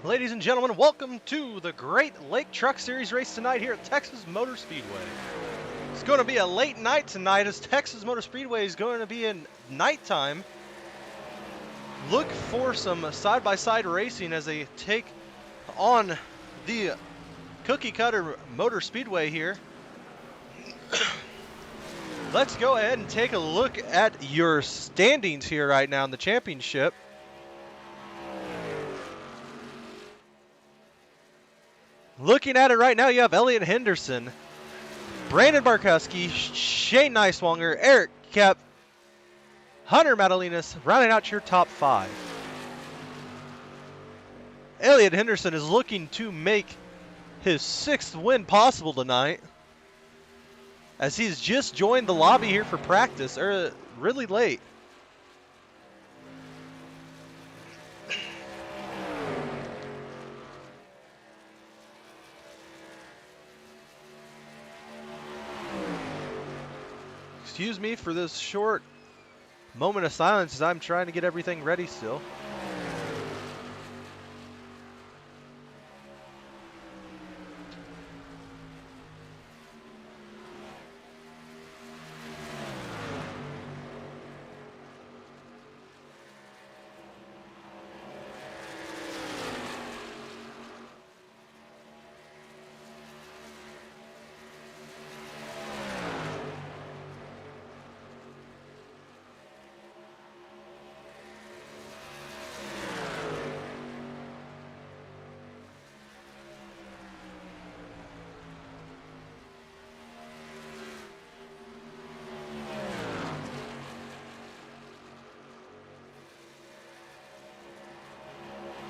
Ladies and gentlemen, welcome to the Great Lake Truck Series race tonight here at Texas Motorspeedway. It's going to be a late night tonight as Texas Motorspeedway is going to be in nighttime. Look for some side-by-side racing as they take on the cookie cutter Motorspeedway here. Let's go ahead and take a look at your standings here right now in the championship. Looking at it right now, you have Elliot Henderson, Brandon Barkowski, Shane Niswonger, Eric Kep, Hunter Madalinas, rounding out your top five. Elliot Henderson is looking to make his 6th win possible tonight, as he's just joined the lobby here for practice, really late. Excuse me for this short moment of silence as I'm trying to get everything ready still.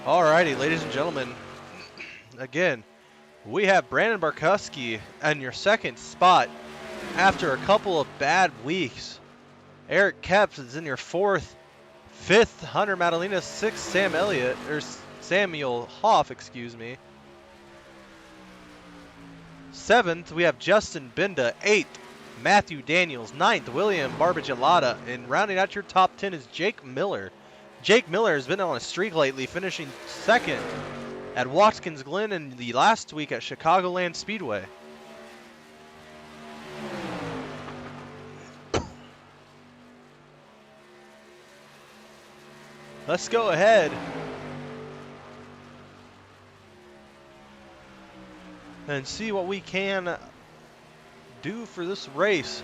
Alrighty, ladies and gentlemen, again, we have Brandon Barkowski in your 2nd spot after a couple of bad weeks. Eric Kep is in your 4th, 5th, Hunter Madalena, 6th, Samuel Hoff, excuse me. 7th, we have Justin Binda, 8th, Matthew Daniels, 9th, William Barbagelata, and rounding out your top 10 is Jake Miller. Jake Miller has been on a streak lately, finishing 2nd at Watkins Glen and the last week at Chicagoland Speedway. Let's go ahead and see what we can do for this race.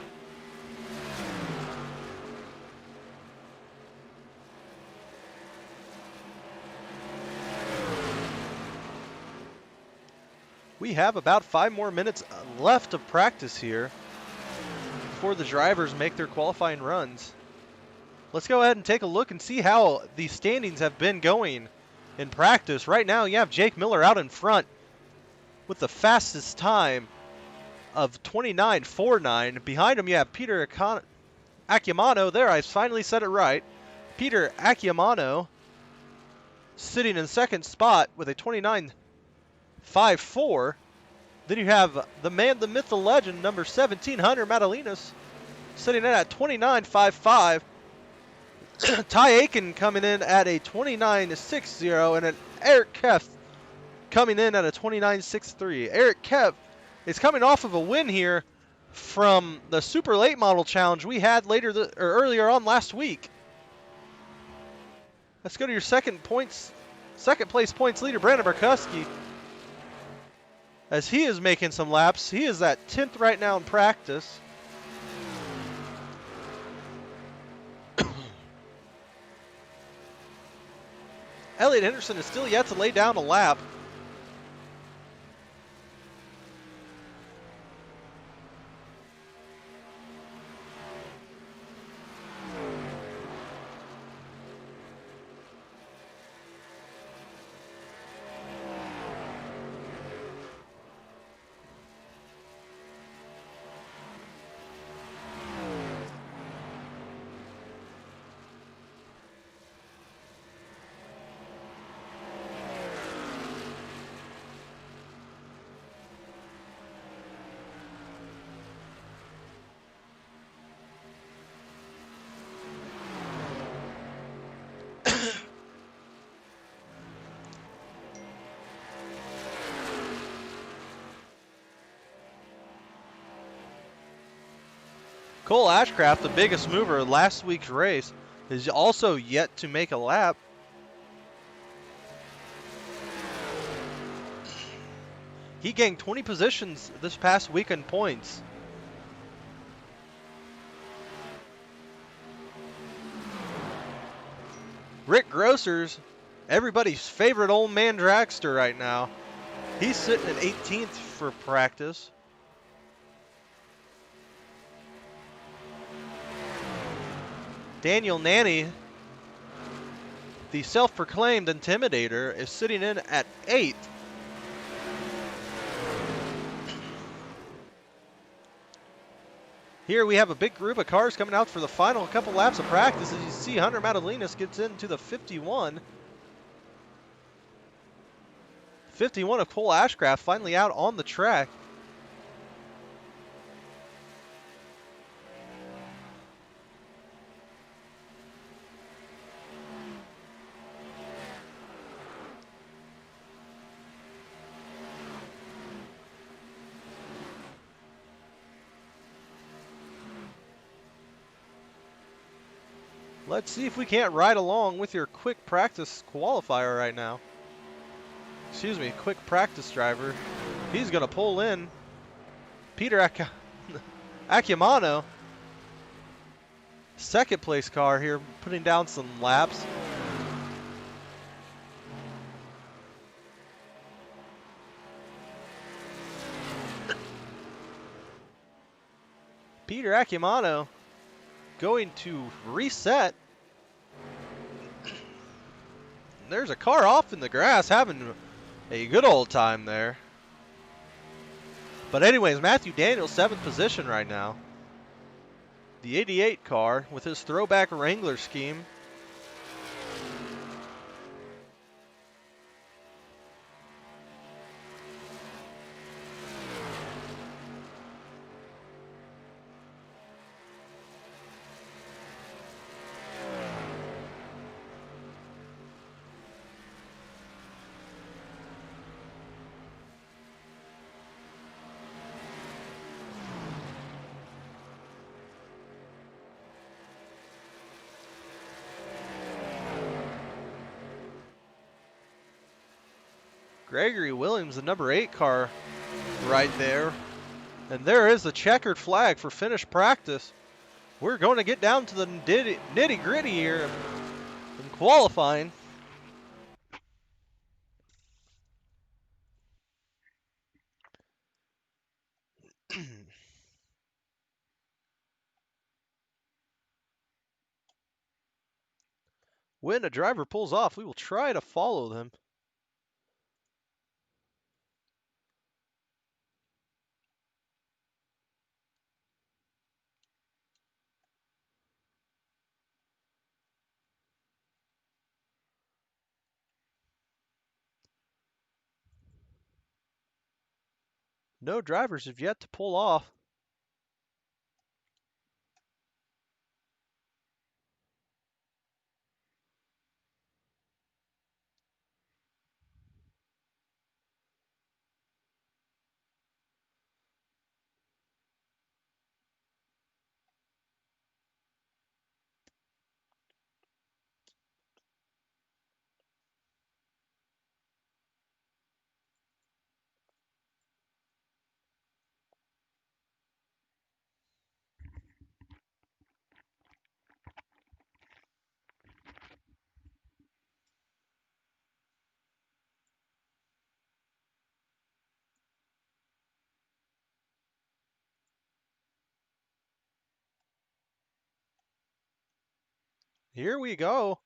We have about 5 more minutes left of practice here before the drivers make their qualifying runs. Let's go ahead and take a look and see how the standings have been going in practice. Right now, you have Jake Miller out in front with the fastest time of 29.49. Behind him, you have Peter Acciamano. There, I finally said it right. Peter Acciamano sitting in 2nd spot with a 29.54. Then you have the man, the myth, the legend, number 17, Hunter Madalinas, sitting in at 29.55. Ty Aiken coming in at a 29.60, and an Eric Kep coming in at a 29.63. Eric Kep is coming off of a win here from the Super Late Model Challenge we had earlier on last week. Let's go to your second place points leader, Brandon Barkowski, as he is making some laps. He is at 10th right now in practice. Elliot Henderson is still yet to lay down a lap. Cole Ashcraft, the biggest mover of last week's race, is also yet to make a lap. He gained 20 positions this past week in points. Rick Grosser's everybody's favorite old man dragster right now. He's sitting at 18th for practice. Daniel Nanny, the self-proclaimed intimidator, is sitting in at 8th. Here we have a big group of cars coming out for the final couple laps of practice. As you see, Hunter Madalinas gets into the 51. 51 of Cole Ashcraft finally out on the track. Let's see if we can't ride along with your quick practice qualifier right now. Excuse me, quick practice driver. He's going to pull in Peter Acciamano. Second place car here, putting down some laps. Peter Acciamano going to reset. There's a car off in the grass having a good old time there. But anyways, Matthew Daniels, 7th position right now. The 88 car with his throwback Wrangler scheme. Gregory Williams, the number 8 car right there. And there is the checkered flag for finished practice. We're going to get down to the nitty gritty here in qualifying. When a driver pulls off, we will try to follow them. No drivers have yet to pull off. Here we go.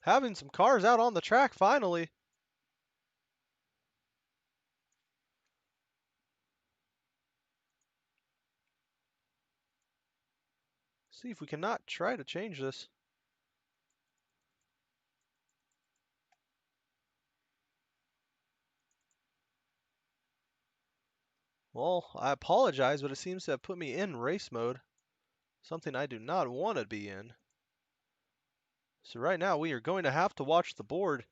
Having some cars out on the track finally. See if we cannot try to change this. Well, I apologize, but it seems to have put me in race mode. Something I do not want to be in. So right now we are going to have to watch the board.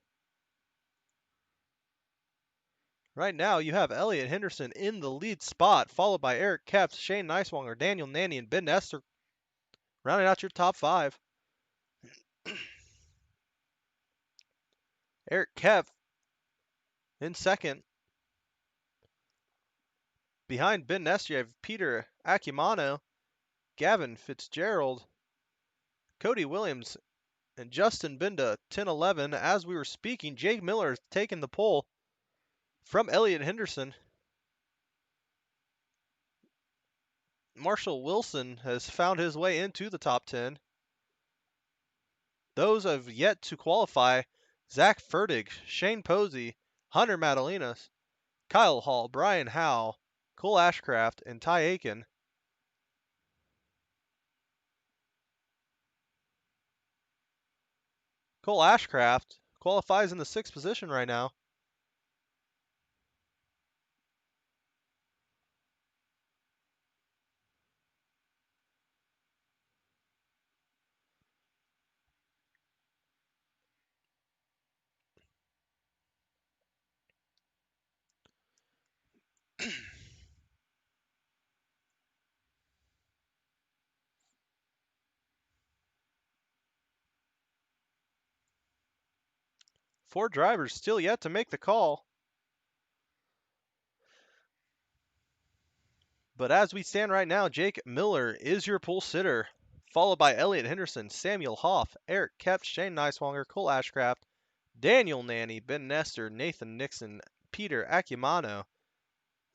Right now you have Elliot Henderson in the lead spot, followed by Eric Kepps, Shane Neiswanger, Daniel Nanny, and Ben Esther Rounding out your top 5. Eric Kepf in second. Behind Ben Nestor, you have Peter Akimano, Gavin Fitzgerald, Cody Williams, and Justin Binda, 10-11. As we were speaking, Jake Miller has taken the pole from Elliott Henderson. Marshall Wilson has found his way into the top 10. Those have yet to qualify: Zach Fertig, Shane Posey, Hunter Madalinas, Kyle Hall, Brian Howe, Cole Ashcraft, and Ty Aiken. Cole Ashcraft qualifies in the 6th position right now. Four drivers still yet to make the call. But as we stand right now, Jake Miller is your pole sitter, followed by Elliott Henderson, Samuel Hoff, Eric Kepf, Shane Neiswanger, Cole Ashcraft, Daniel Nanny, Ben Nestor, Nathan Nixon, Peter Akimano,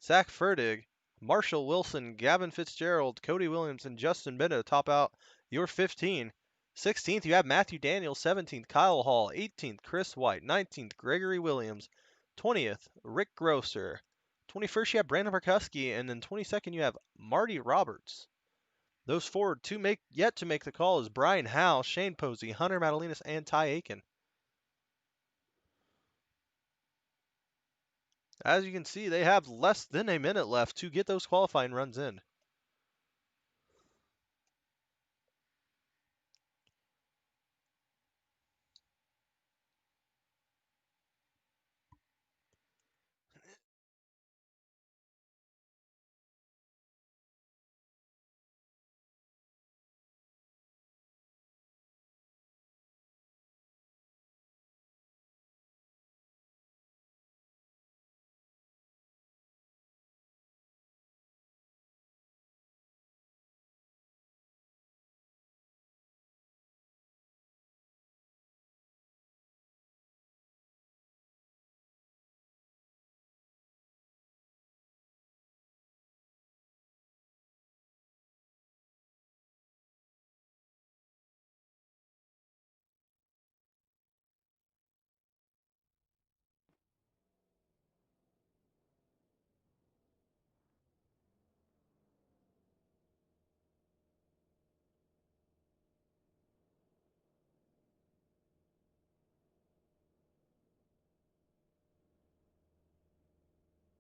Zach Fertig, Marshall Wilson, Gavin Fitzgerald, Cody Williams, and Justin Bendo top out your 15. 16th, you have Matthew Daniels. 17th, Kyle Hall. 18th, Chris White. 19th, Gregory Williams. 20th, Rick Grosser. 21st, you have Brandon Parkuski. And then 22nd, you have Marty Roberts. Those four yet to make the call is Brian Howe, Shane Posey, Hunter Madalinas, and Ty Aiken. As you can see, they have less than a minute left to get those qualifying runs in.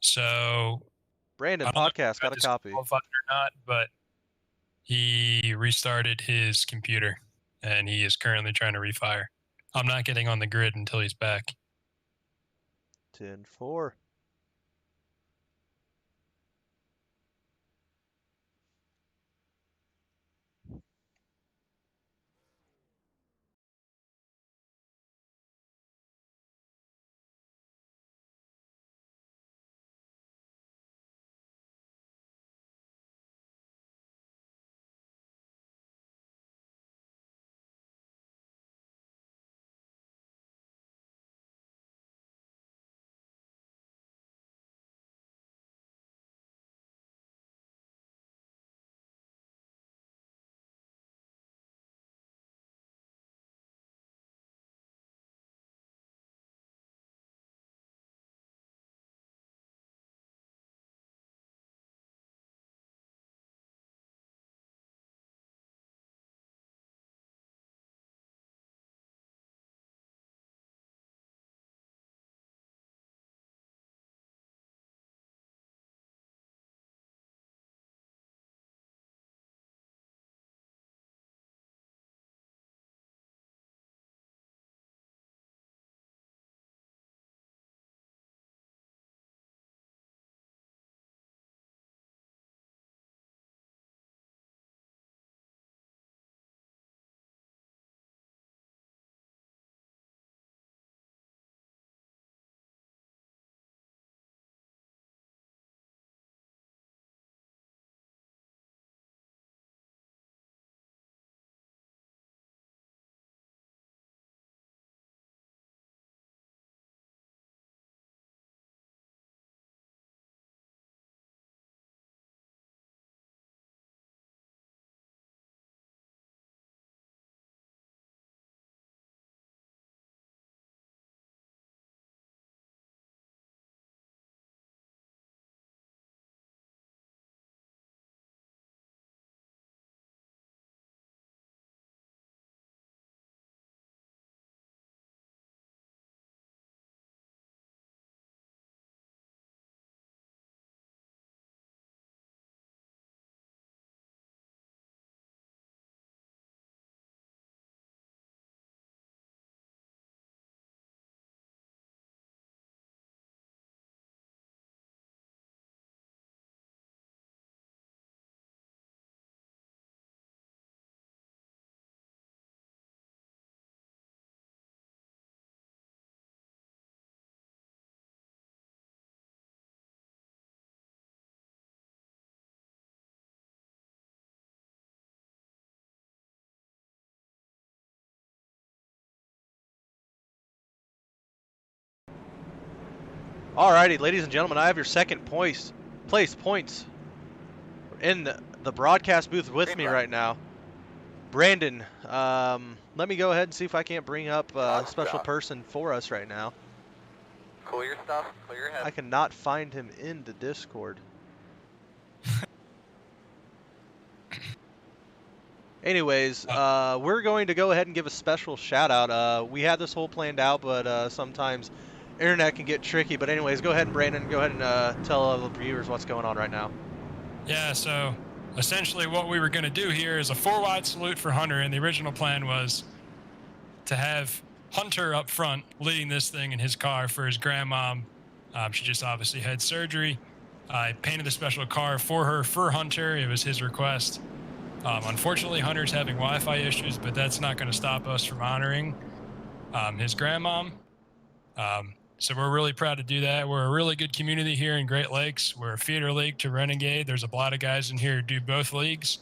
So Brandon, I don't know if podcast, he got got a copy. disqualified or not, but he restarted his computer and he is currently trying to refire. I'm not getting on the grid until he's back. 10-4. Alrighty, ladies and gentlemen, I have your second place points in the broadcast booth with me right now. Brandon, let me go ahead and see if I can't bring up a special person for us right now. Cool your stuff, clear your head. I cannot find him in the Discord. Anyways, we're going to go ahead and give a special shout out. We had this whole planned out, but sometimes internet can get tricky. But anyways, go ahead and Brandon, go ahead and tell the viewers what's going on right now. Yeah, so essentially what we were going to do here is a 4-wide salute for Hunter, and the original plan was to have Hunter up front leading this thing in his car for his grandmom. She just obviously had surgery. I painted the special car for her, for Hunter. It was his request. Unfortunately, Hunter's having Wi-Fi issues, but that's not going to stop us from honoring his grandmom. So we're really proud to do that. We're a really good community here in Great Lakes. We're a feeder league to Renegade. There's a lot of guys in here who do both leagues.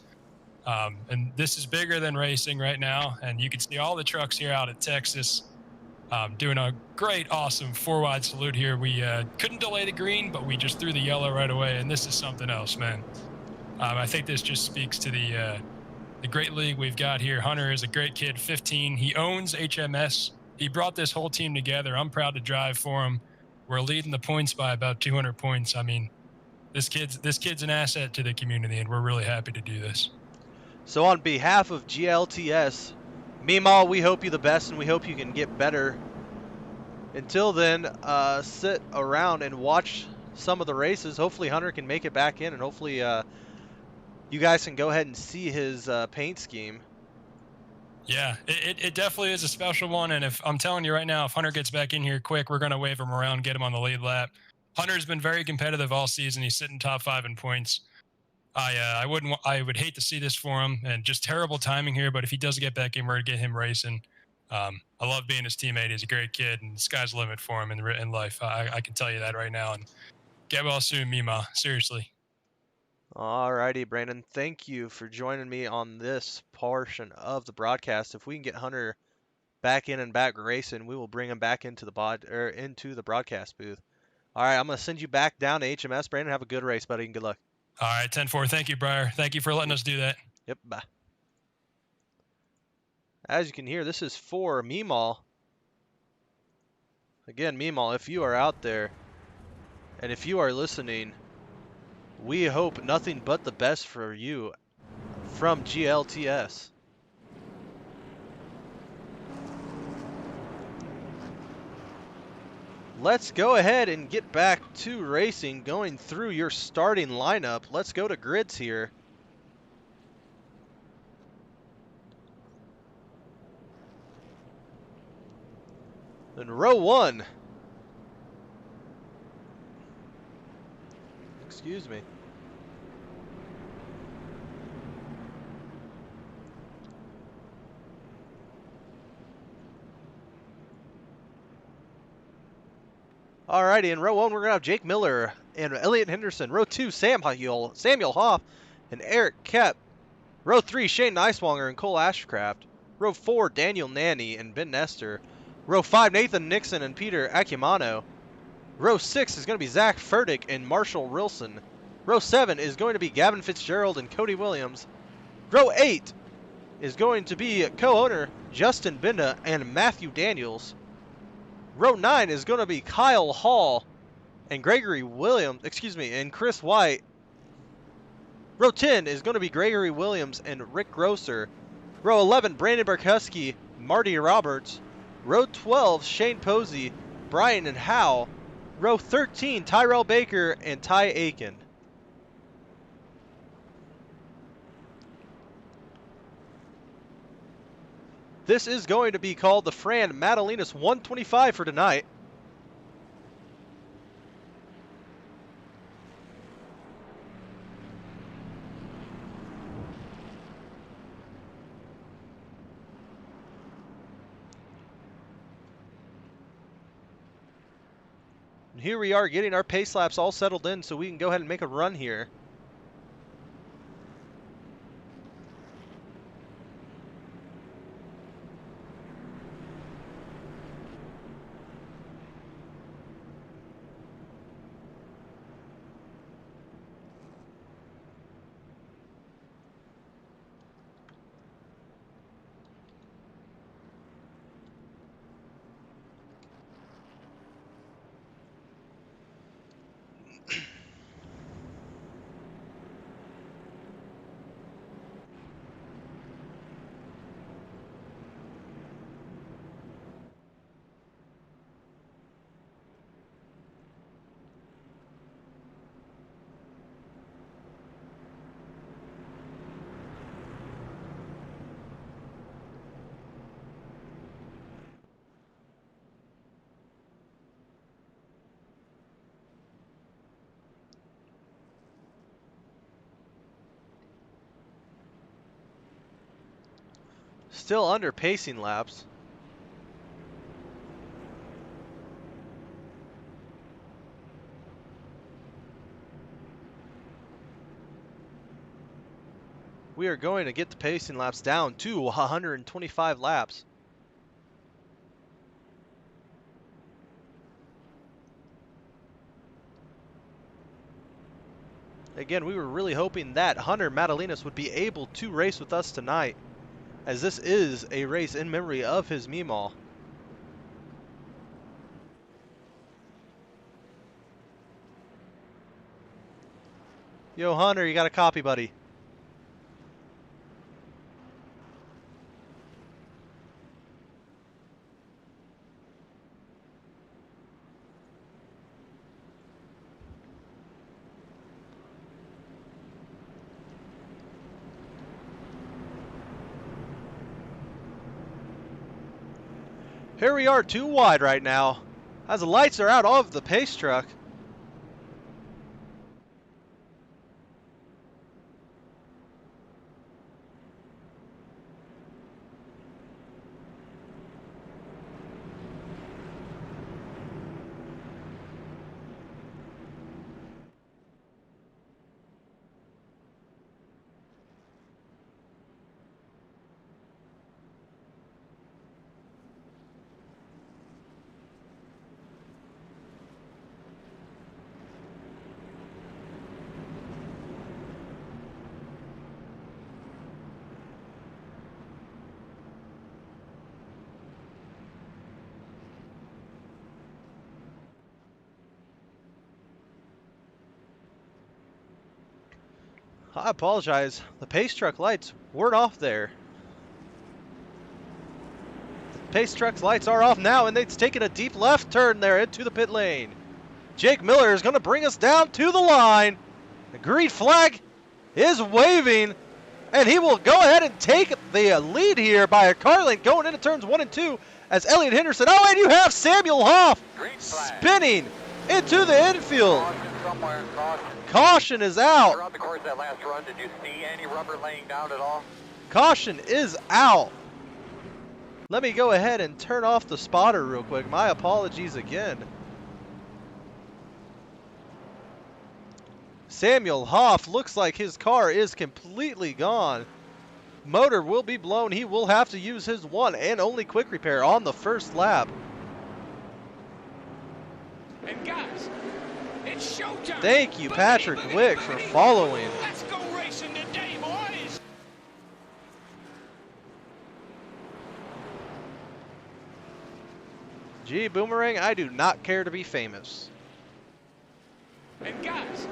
And this is bigger than racing right now. And you can see all the trucks here out at Texas doing a great, awesome 4-wide salute here. We couldn't delay the green, but we just threw the yellow right away. And this is something else, man. I think this just speaks to the great league we've got here. Hunter is a great kid, 15. He owns HMS. He brought this whole team together. I'm proud to drive for him. We're leading the points by about 200 points. I mean, this kid's an asset to the community, and we're really happy to do this. So on behalf of GLTS, Meemaw, we hope you the best, and we hope you can get better. Until then, sit around and watch some of the races. Hopefully Hunter can make it back in, and hopefully you guys can go ahead and see his paint scheme. Yeah, it definitely is a special one, and if I'm telling you right now, if Hunter gets back in here quick, we're going to wave him around, get him on the lead lap. Hunter's been very competitive all season. He's sitting top 5 in points. I would hate to see this for him, and just terrible timing here, but if he does get back in, we're going to get him racing. I love being his teammate. He's a great kid, and the sky's the limit for him in life. I can tell you that right now, and get well soon, Mima. Seriously. Alrighty, Brandon. Thank you for joining me on this portion of the broadcast. If we can get Hunter back in and back racing, we will bring him back into the broadcast booth. All right, I'm gonna send you back down to HMS, Brandon. Have a good race, buddy, and good luck. All right, 10-4. Thank you, Briar. Thank you for letting us do that. Yep, bye. As you can hear, this is for Meemaw. Again, Meemaw, if you are out there and if you are listening, we hope nothing but the best for you from GLTS. Let's go ahead and get back to racing, going through your starting lineup. Let's go to grids here. In row 1. Excuse me. Alrighty, in row 1, we're going to have Jake Miller and Elliot Henderson. Row 2, Samuel Hoff and Eric Kep. Row 3, Shane Neiswanger and Cole Ashcraft. Row 4, Daniel Nanny and Ben Nestor. Row 5, Nathan Nixon and Peter Akimano. Row 6 is going to be Zach Furtick and Marshall Rilson. Row 7 is going to be Gavin Fitzgerald and Cody Williams. Row 8 is going to be co-owner Justin Binda and Matthew Daniels. Row 9 is going to be Kyle Hall and Gregory Williams, and Chris White. Row 10 is going to be Gregory Williams and Rick Grosser. Row 11, Brandon Barkuski, Marty Roberts. Row 12, Shane Posey, Brian and Howe. Row 13, Tyrell Baker and Ty Aiken. This is going to be called the Fran Madalinas 125 for tonight. And here we are getting our pace laps all settled in so we can go ahead and make a run here. still under pacing laps. We are going to get the pacing laps down to 125 laps. Again, we were really hoping that Hunter Madalinas would be able to race with us tonight, as this is a race in memory of his Meemaw. Yo, Hunter, you got a copy, buddy. Here we are, too wide right now, as the lights are out of the pace truck. I apologize. The pace truck lights weren't off there. The pace truck's lights are off now, and it's taking a deep left turn there into the pit lane. Jake Miller is going to bring us down to the line. The green flag is waving, and he will go ahead and take the lead here by a car length going into turns 1 and 2 as Elliott Henderson. Oh, and you have Samuel Hoff spinning into the infield. Caution is out. Throughout the course of that last run, did you see any rubber laying down at all? Caution is out. Let me go ahead and turn off the spotter real quick. My apologies again. Samuel Hoff looks like his car is completely gone. Motor will be blown. He will have to use his one and only quick repair on the first lap. And guys, it's showtime. Thank you, Patrick Wick, for following. Let's go racing today, boys. Gee, Boomerang, I do not care to be famous. And guys,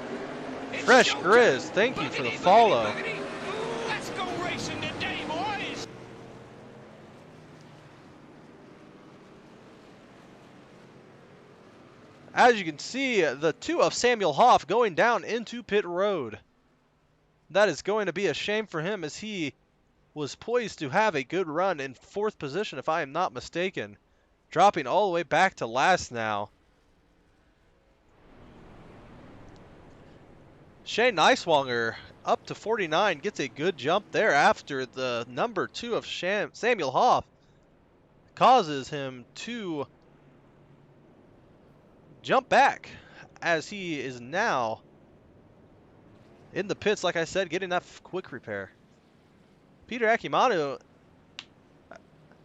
it's Fresh showtime. Grizz, thank you for the follow. Let's go racing today, boys. As you can see, the two of Samuel Hoff going down into pit road. That is going to be a shame for him, as he was poised to have a good run in 4th position, if I am not mistaken. Dropping all the way back to last now. Shane Neiswanger up to 49, gets a good jump there after the number 2 of Samuel Hoff causes him to jump back, as he is now in the pits, like I said, getting that quick repair. Peter Akimano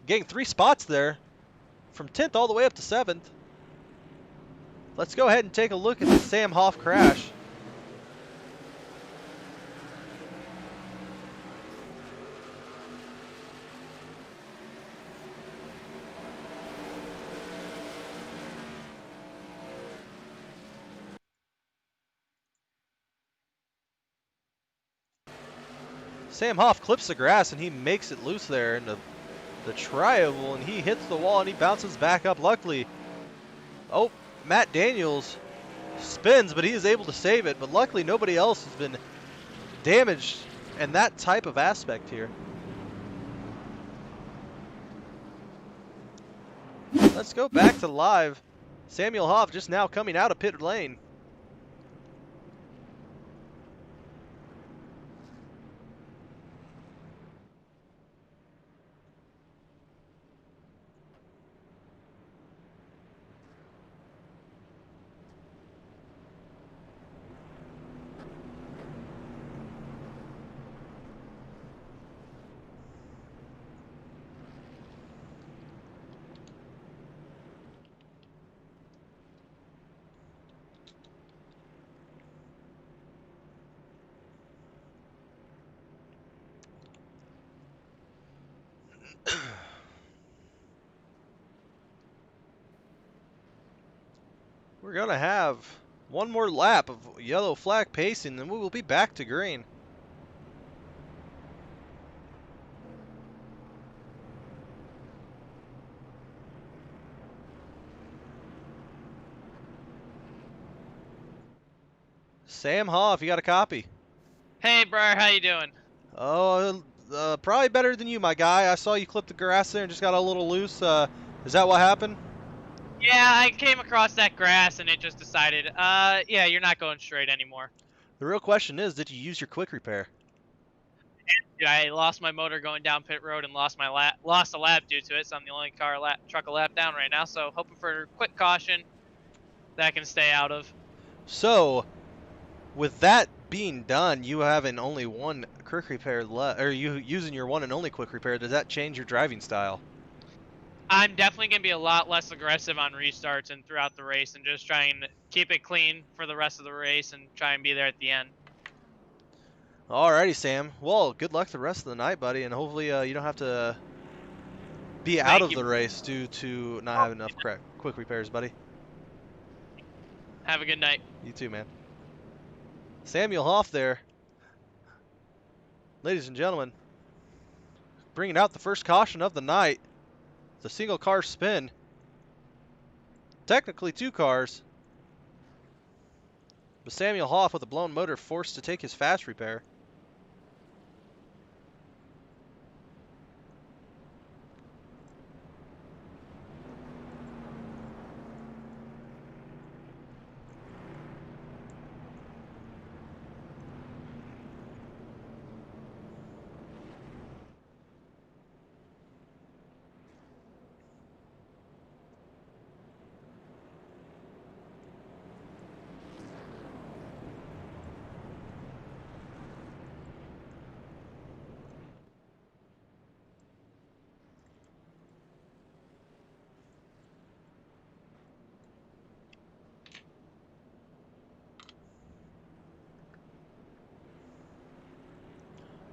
getting 3 spots there, from 10th all the way up to 7th. Let's go ahead and take a look at the Sam Hoff crash. Sam Hoff clips the grass, and he makes it loose there in the tri-oval, and he hits the wall, and he bounces back up. Luckily, oh, Matt Daniels spins, but he is able to save it. But luckily, nobody else has been damaged in that type of aspect here. Let's go back to live. Samuel Hoff just now coming out of pit lane. We're going to have one more lap of yellow flag pacing, then we will be back to green. Sam Hoff, you got a copy? Hey, Briar, how you doing? Oh, probably better than you, my guy. I saw you clip the grass there and just got a little loose. Is that what happened? Yeah, I came across that grass and it just decided, yeah, you're not going straight anymore. The real question is, did you use your quick repair? Yeah, I lost my motor going down pit road and lost a lap due to it, so I'm the only truck a lap down right now. So hoping for quick caution that I can stay out of. So, with that being done, you having only one quick repair left, or you using your one and only quick repair, does that change your driving style? I'm definitely going to be a lot less aggressive on restarts and throughout the race and just try and keep it clean for the rest of the race and try and be there at the end. Alrighty, Sam. Well, good luck the rest of the night, buddy, and hopefully you don't have to be out of the race due to not having enough quick repairs, buddy. Have a good night. You too, man. Samuel Hoff there. Ladies and gentlemen, bringing out the first caution of the night. The single car spin. Technically two cars. But Samuel Hoff with a blown motor forced to take his fast repair.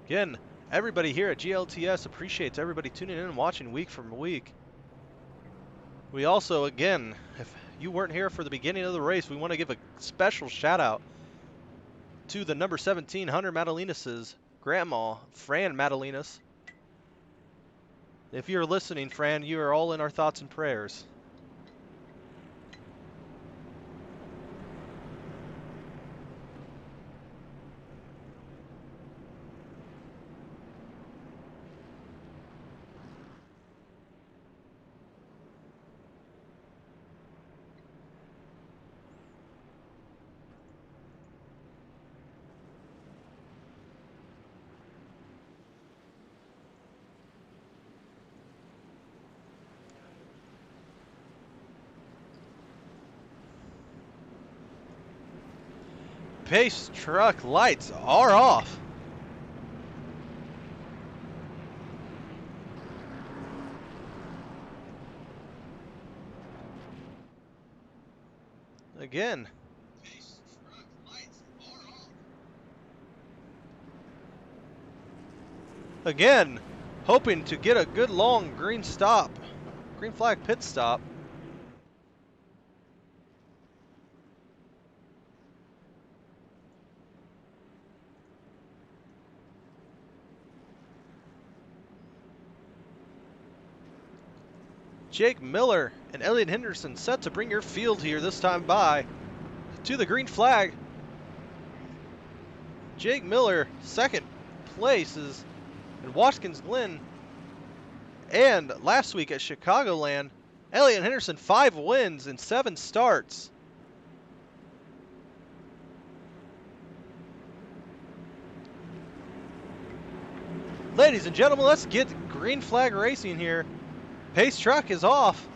Again, everybody here at GLTS appreciates everybody tuning in and watching week from week. We also, again, if you weren't here for the beginning of the race, we want to give a special shout out to the number 17 Hunter Madalinas' grandma, Fran Madalinas. If you're listening, Fran, you are all in our thoughts and prayers. Pace truck lights are off. Again. Again, hoping to get a good long green flag pit stop. Jake Miller and Elliot Henderson set to bring your field here this time by to the green flag. Jake Miller, second place is in Watkins Glen. And last week at Chicagoland, Elliot Henderson 5 wins in 7 starts. Ladies and gentlemen, let's get green flag racing here. Pace truck is off.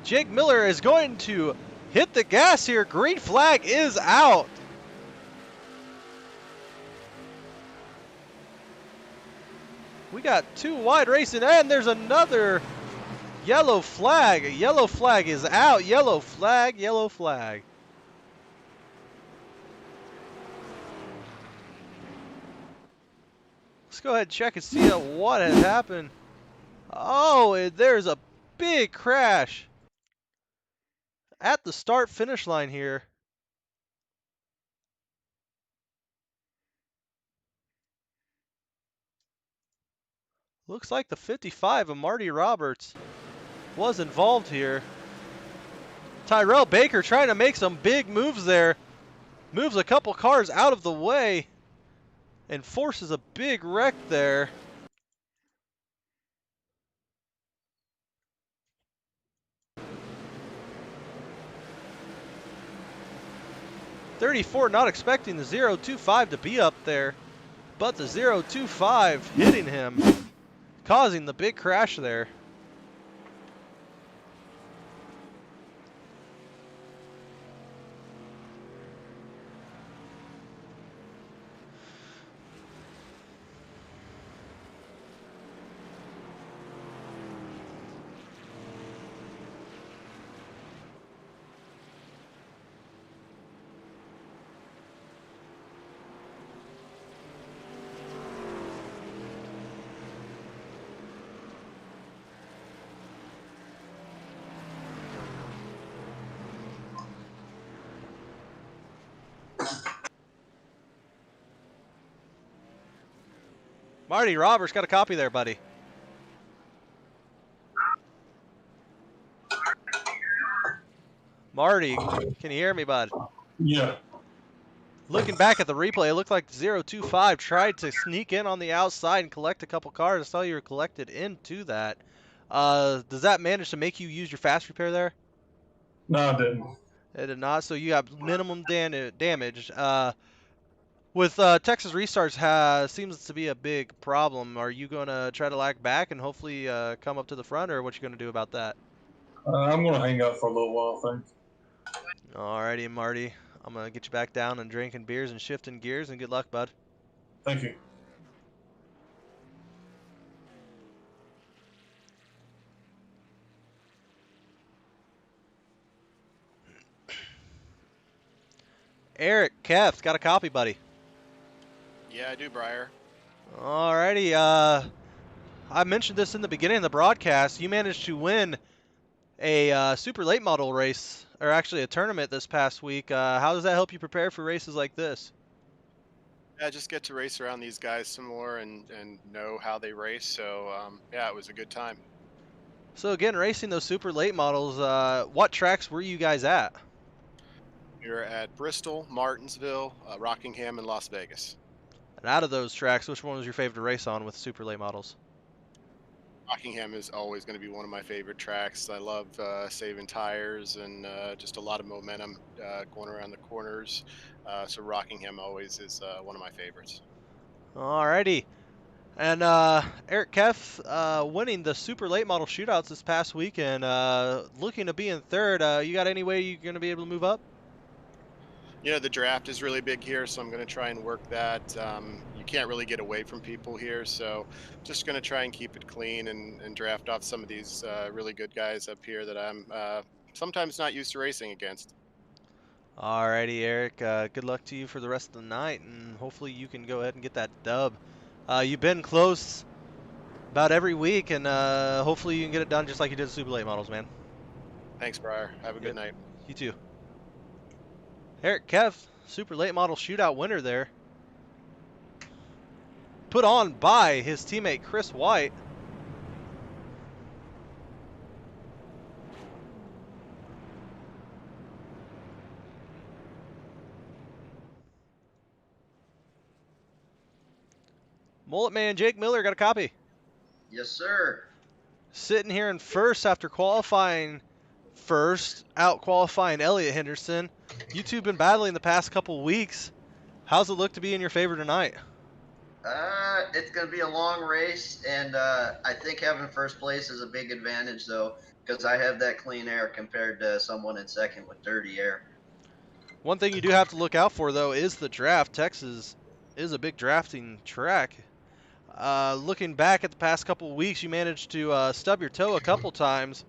Jake Miller is going to hit the gas here. Green flag is out. We got 2 wide racing, and there's another yellow flag. Yellow flag is out. Yellow flag, yellow flag. Let's go ahead and check and see what has happened. Oh, there's a big crash. at the start-finish line here. Looks like the 55 of Marty Roberts was involved here. Tyrell Baker trying to make some big moves there. Moves a couple cars out of the way and forces a big wreck there. .34 not expecting the 0.25 to be up there, but the 0.25 hitting him, causing the big crash there. Marty Roberts, got a copy there, buddy. Marty, can you hear me, bud? Yeah. Looking back at the replay, it looked like 0.25 tried to sneak in on the outside and collect a couple cars. I saw you were collected into that. Does that manage to make you use your fast repair there? No, I didn't. It did not, so you got minimum damage. With Texas restarts seems to be a big problem. Are you going to try to lag back and hopefully come up to the front, or what you going to do about that? I'm going to hang out for a little while, I think. Alrighty, Marty. I'm going to get you back down and drinking beers and shifting gears, and good luck, bud. Thank you. Eric Keft, got a copy, buddy. Yeah, I do, Briar. Alrighty, I mentioned this in the beginning of the broadcast. You managed to win a super late model race, or actually a tournament this past week. How does that help you prepare for races like this? Yeah, just get to race around these guys some more and know how they race. So, yeah, it was a good time. So again, racing those super late models, what tracks were you guys at? We were at Bristol, Martinsville, Rockingham, and Las Vegas. And out of those tracks, which one was your favorite to race on with super late models? Rockingham is always going to be one of my favorite tracks. I love saving tires and just a lot of momentum going around the corners. So Rockingham always is one of my favorites. Alrighty. And Eric Keff winning the super late model shootouts this past weekend, looking to be in third. You got any way you're going to be able to move up? You know, the draft is really big here, so I'm going to try and work that. You can't really get away from people here, so just going to try and keep it clean and draft off some of these really good guys up here that I'm sometimes not used to racing against. Alrighty, Eric. Good luck to you for the rest of the night, and hopefully you can go ahead and get that dub. You've been close about every week, and hopefully you can get it done just like you did the super late models, man. Thanks, Briar. Have a good night. You too. Eric Kev, super late model shootout winner there. Put on by his teammate Chris White. Mullet Man Jake Miller got a copy. Yes, sir. Sitting here in first after qualifying first, out qualifying Elliott Henderson. You two been battling the past couple weeks. How's it look to be in your favor tonight? It's going to be a long race, and I think having first place is a big advantage, though, because I have that clean air compared to someone in second with dirty air. One thing you do have to look out for, though, is the draft. Texas is a big drafting track. Looking back at the past couple weeks, you managed to stub your toe a couple times,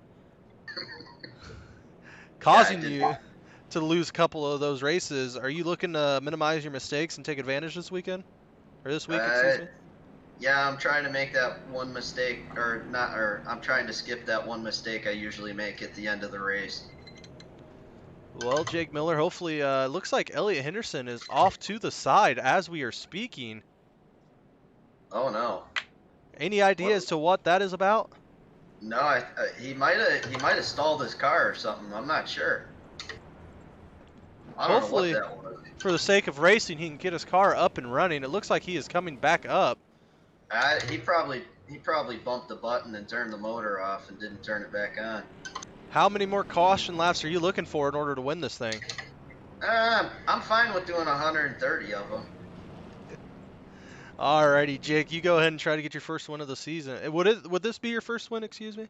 causing you to lose a couple of those races. Are you looking to minimize your mistakes and take advantage this weekend? Or this week, excuse me? Yeah, I'm trying to make that one mistake, I'm trying to skip that one mistake I usually make at the end of the race. Well, Jake Miller, hopefully, looks like Elliot Henderson is off to the side as we are speaking. Oh no. Any idea What? as to what that is about? No, he might have stalled his car or something. I'm not sure. I don't Hopefully, know what that was. for the sake of racing, he can get his car up and running. It looks like he is coming back up. He probably bumped the button and turned the motor off and didn't turn it back on. How many more caution laps are you looking for in order to win this thing? I'm fine with doing 130 of them. Alrighty, Jake, you go ahead and try to get your first win of the season. Would this be your first win, excuse me?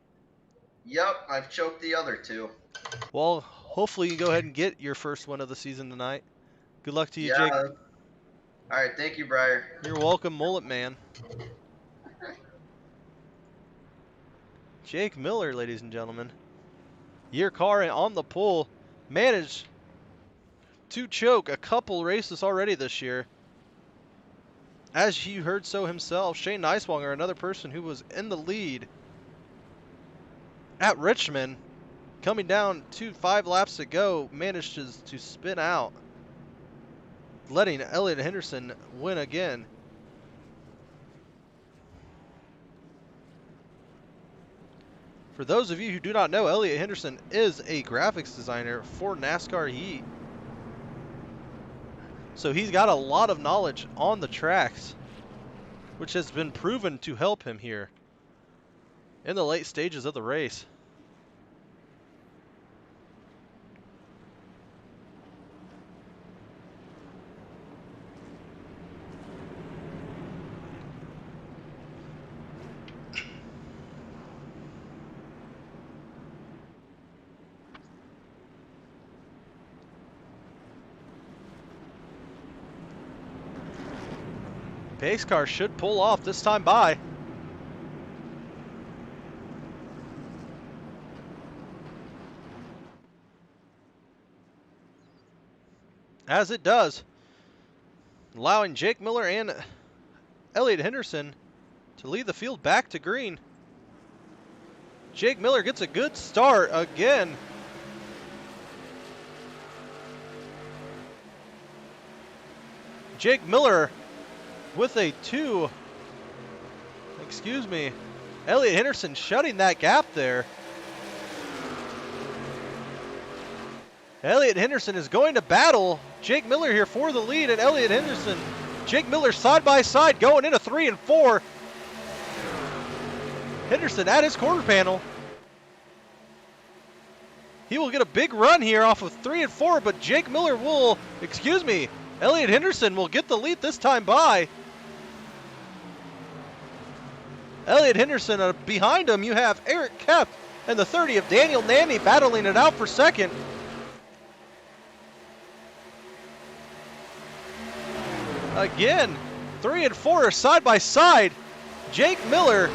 Yep, I've choked the other two. Well, hopefully you go ahead and get your first win of the season tonight. Good luck to you, Yeah. Jake. All right, thank you, Briar. You're welcome, Mullet Man. Jake Miller, ladies and gentlemen. Your car on the pole managed to choke a couple races already this year. As you heard so himself, Shane Neiswanger, another person who was in the lead at Richmond, coming down to 5 laps to go, managed to spin out, letting Elliot Henderson win again. For those of you who do not know, Elliot Henderson is a graphics designer for NASCAR Heat. So he's got a lot of knowledge on the tracks, which has been proven to help him here in the late stages of the race. Pace car should pull off this time by. As it does, allowing Jake Miller and Elliot Henderson to lead the field back to green. Jake Miller gets a good start again. Jake Miller with a 2. Excuse me. Elliot Henderson shutting that gap there. Elliot Henderson is going to battle Jake Miller here for the lead, and Elliot Henderson, Jake Miller side by side going into 3 and 4. Henderson at his quarter panel. He will get a big run here off of 3 and 4, but Jake Miller will, Elliot Henderson will get the lead this time by. Elliot Henderson, behind him you have Eric Kep and the 30 of Daniel Nanny battling it out for second. Again, 3 and 4 are side by side. Jake Miller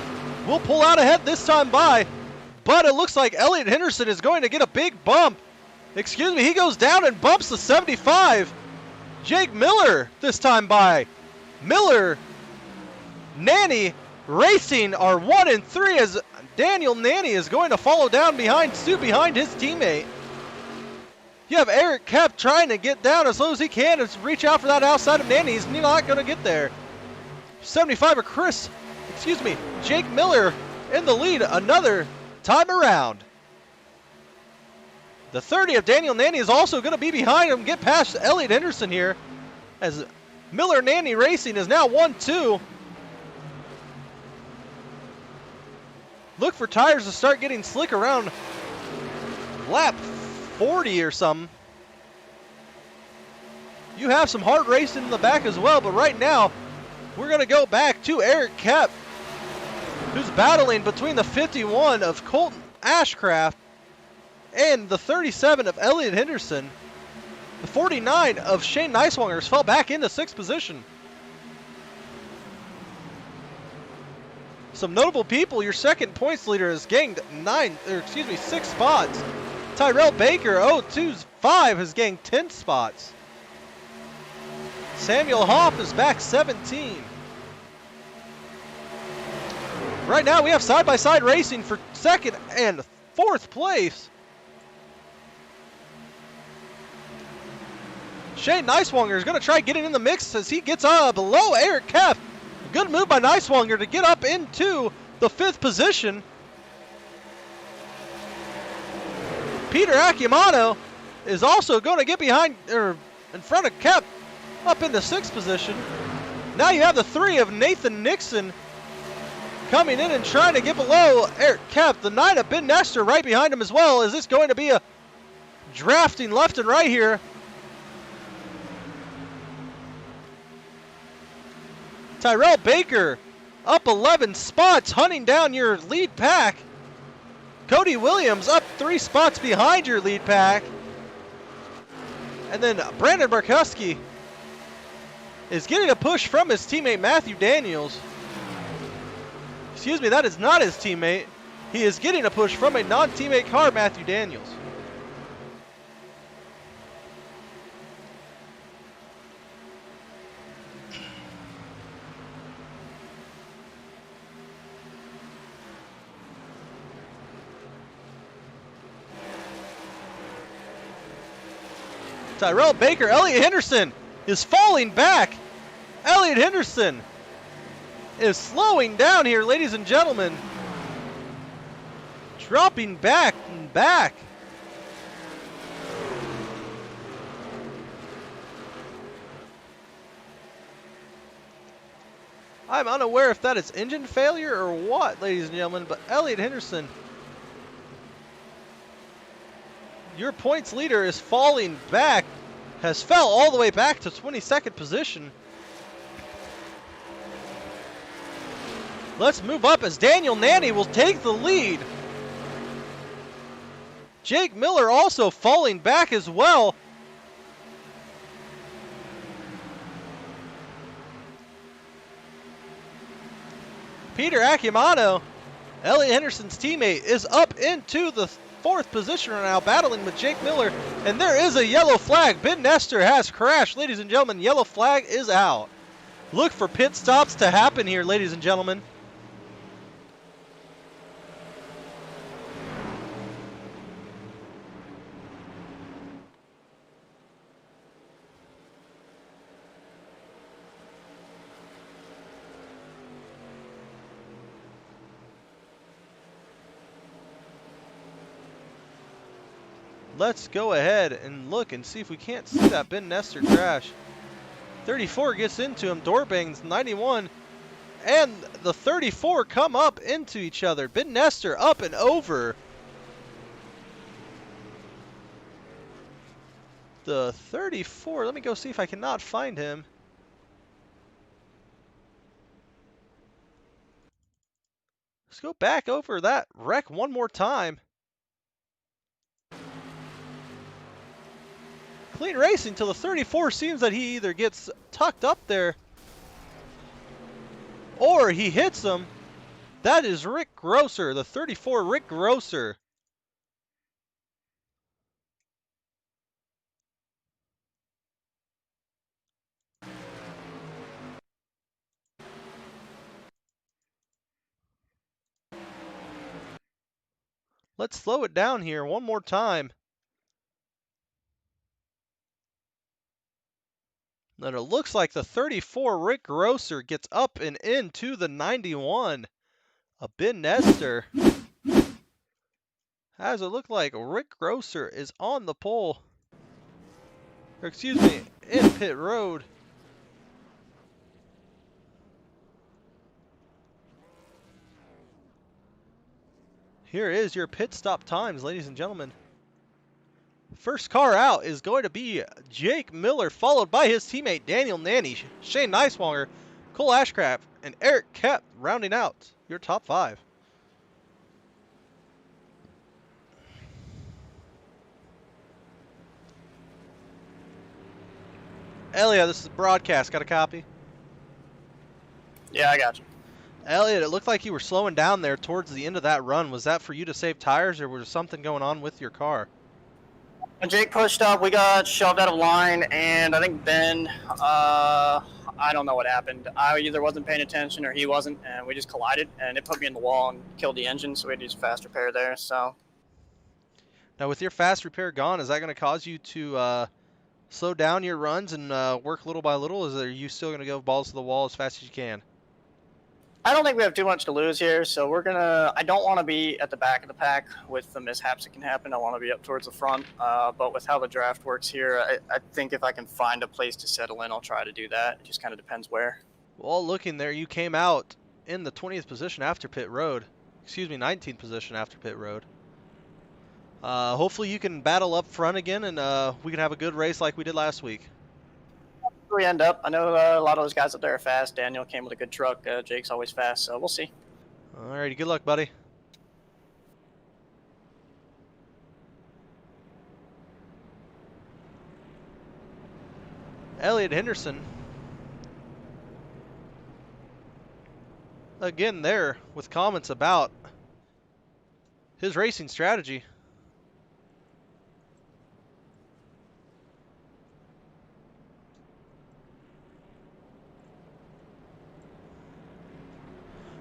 will pull out ahead this time by, but it looks like Elliot Henderson is going to get a big bump. He goes down and bumps the 75. Jake Miller this time by. Miller, Nanny Racing are 1 and 3 as Daniel Nanny is going to follow down behind his teammate. You have Eric Kep trying to get down as low as he can and reach out for that outside of Nanny. He's not going to get there. 75 of Jake Miller in the lead another time around. The 30 of Daniel Nanny is also going to be behind him, get past Elliot Henderson here, as Miller Nanny Racing is now 1-2. Look for tires to start getting slick around lap 40 or something. You have some hard racing in the back as well, but right now we're going to go back to Eric Kep, who's battling between the 51 of Colton Ashcraft and the 37 of Elliot Henderson. The 49 of Shane Neiswangers fell back into 6th position. Some notable people, your second points leader has gained 6 spots. Tyrell Baker, 0-2-5, has gained 10 spots. Samuel Hoff is back 17. Right now we have side-by-side racing for 2nd and 4th place. Shane Niswonger is going to try getting in the mix as he gets below Eric Keff. Good move by Niswonger to get up into the 5th position. Peter Akimano is also going to get behind, or in front of Kepp, up into 6th position. Now you have the 3 of Nathan Nixon coming in and trying to get below Eric Kepp. The 9 of Ben Nestor right behind him as well. Is this going to be a drafting left and right here? Tyrell Baker up 11 spots, hunting down your lead pack. Cody Williams up 3 spots behind your lead pack. And then Brandon Barkowski is getting a push from his teammate Matthew Daniels. Excuse me, that is not his teammate. He is getting a push from a non-teammate car, Matthew Daniels. Tyrell Baker, Elliot Henderson is falling back. Elliot Henderson is slowing down here, ladies and gentlemen. Dropping back and back. I'm unaware if that is engine failure or what, ladies and gentlemen, but Elliot Henderson, your points leader, is falling back, has fell all the way back to 22nd position. Let's move up as Daniel Nanny will take the lead. Jake Miller also falling back as well. Peter Akimano, Elliot Henderson's teammate, is up into the 4th position right now, battling with Jake Miller, and there is a yellow flag. Ben Nestor has crashed, ladies and gentlemen. Yellow flag is out. Look for pit stops to happen here, ladies and gentlemen. Let's go ahead and look and see if we can't see that Ben Nestor crash. 34 gets into him, door bangs 91, and the 34 come up into each other. Ben Nestor up and over. The 34, let me go see if I cannot find him. Let's go back over that wreck one more time. Clean racing till the 34 seems that he either gets tucked up there or he hits him. That is Rick Grosser, the 34 Rick Grosser. Let's slow it down here one more time. And it looks like the 34 Rick Grosser gets up and into the 91 of Ben Nestor. How does it look like Rick Grosser is on the pole? Or excuse me, in pit road. Here is your pit stop times, ladies and gentlemen. First car out is going to be Jake Miller, followed by his teammate Daniel Nanny, Shane Niswonger, Cole Ashcraft, and Eric Kepp, rounding out your top 5. Elliot, this is a broadcast. Got a copy? Yeah, I got you. Elliot, it looked like you were slowing down there towards the end of that run. Was that for you to save tires, or was there something going on with your car? When Jake pushed up, we got shoved out of line, and I think Ben, I don't know what happened. I either wasn't paying attention or he wasn't, and we just collided, and it put me in the wall and killed the engine, so we had to use fast repair there. So Now, with your fast repair gone, is that going to cause you to slow down your runs and work little by little? Are you still going to go balls to the wall as fast as you can? I don't think we have too much to lose here, so we're gonna. I don't want to be at the back of the pack with the mishaps that can happen. I want to be up towards the front. But with how the draft works here, I think if I can find a place to settle in, I'll try to do that. It just kind of depends where. Well, looking there, you came out in the 20th position after pit road. Excuse me, 19th position after pit road. Hopefully you can battle up front again, and we can have a good race like we did last week. Where we end up, I know a lot of those guys up there are fast. Daniel came with a good truck. Jake's always fast, so we'll see. Alrighty, good luck, buddy. Elliot Henderson. Again there with comments about his racing strategy.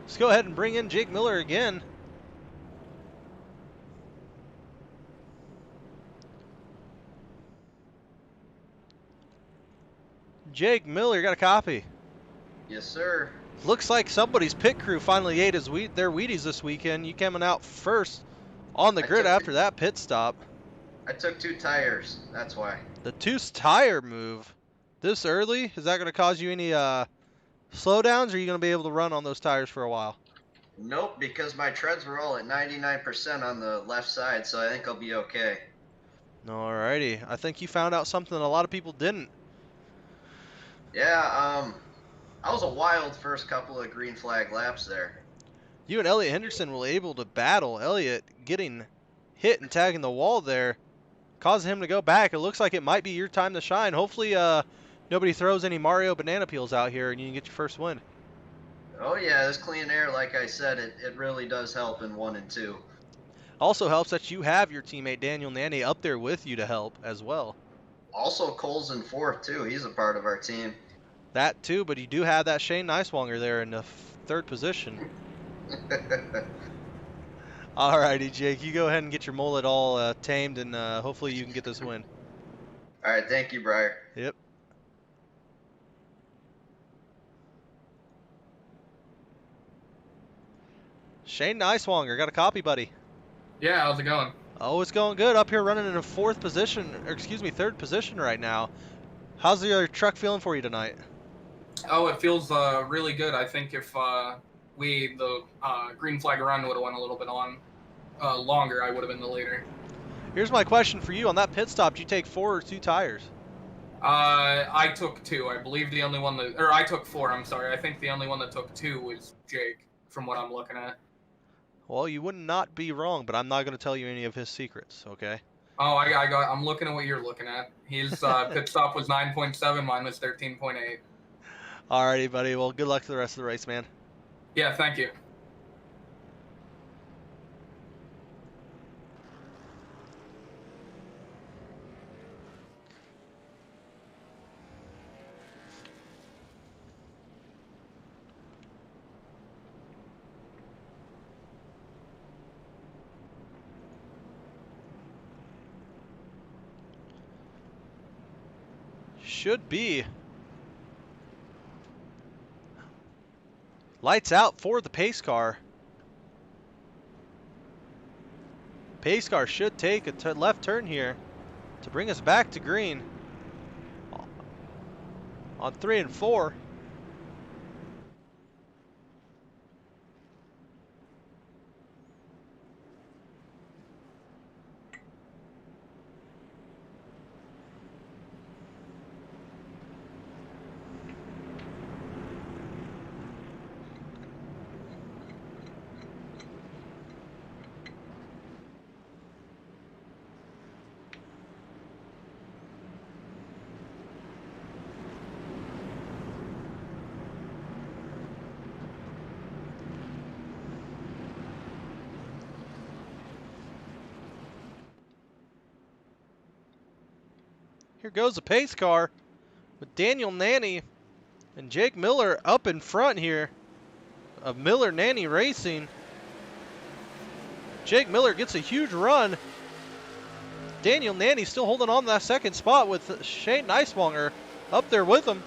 Let's go ahead and bring in Jake Miller again. Jake Miller, got a copy? Yes, sir. Looks like somebody's pit crew finally ate their Wheaties this weekend. You coming out first on the grid after that pit stop. I took 2 tires. That's why. The 2 tire move this early, is that going to cause you any slowdowns, or are you going to be able to run on those tires for a while? Nope, because my treads were all at 99% on the left side, so I think I'll be okay. Alrighty. I think you found out something that a lot of people didn't. Yeah, I was a wild first couple of green flag laps there. You and Elliot Henderson were able to battle. Elliot getting hit and tagging the wall there, causing him to go back. It looks like it might be your time to shine. Hopefully nobody throws any Mario banana peels out here and you can get your first win. Oh yeah, this clean air, like I said, it really does help in 1 and 2. Also helps that you have your teammate Daniel Nanny up there with you to help as well. Also, Cole's in 4th too. He's a part of our team. That too, but you do have that Shane Nicewanger there in the 3rd position. Alrighty, Jake, you go ahead and get your mullet all tamed, and hopefully you can get this win. All right, thank you, Briar. Yep. Shane Nicewanger, got a copy, buddy? Yeah, how's it going? Oh, it's going good. Up here running in a 4th position, or excuse me, 3rd position right now. How's your truck feeling for you tonight? Oh, it feels really good. I think if the green flag run would have went a little bit on longer, I would have been the leader. Here's my question for you. On that pit stop, did you take 4 or 2 tires? I took 2. I believe the only one that, or I took 4. I'm sorry. I think the only one that took 2 was Jake, from what I'm looking at. Well, you would not be wrong, but I'm not going to tell you any of his secrets, okay? Oh, I'm looking at what you're looking at. His pit stop was 9.7, mine was 13.8. Alrighty, buddy. Well, good luck to the rest of the race, man. Yeah, thank you. Should be lights out for the pace car. Pace car should take a left turn here to bring us back to green on 3 and 4. Here goes the pace car with Daniel Nanny and Jake Miller up in front here of Miller Nanny Racing. Jake Miller gets a huge run Daniel Nanny still holding on to that second spot with Shane Neiswanger up there with him.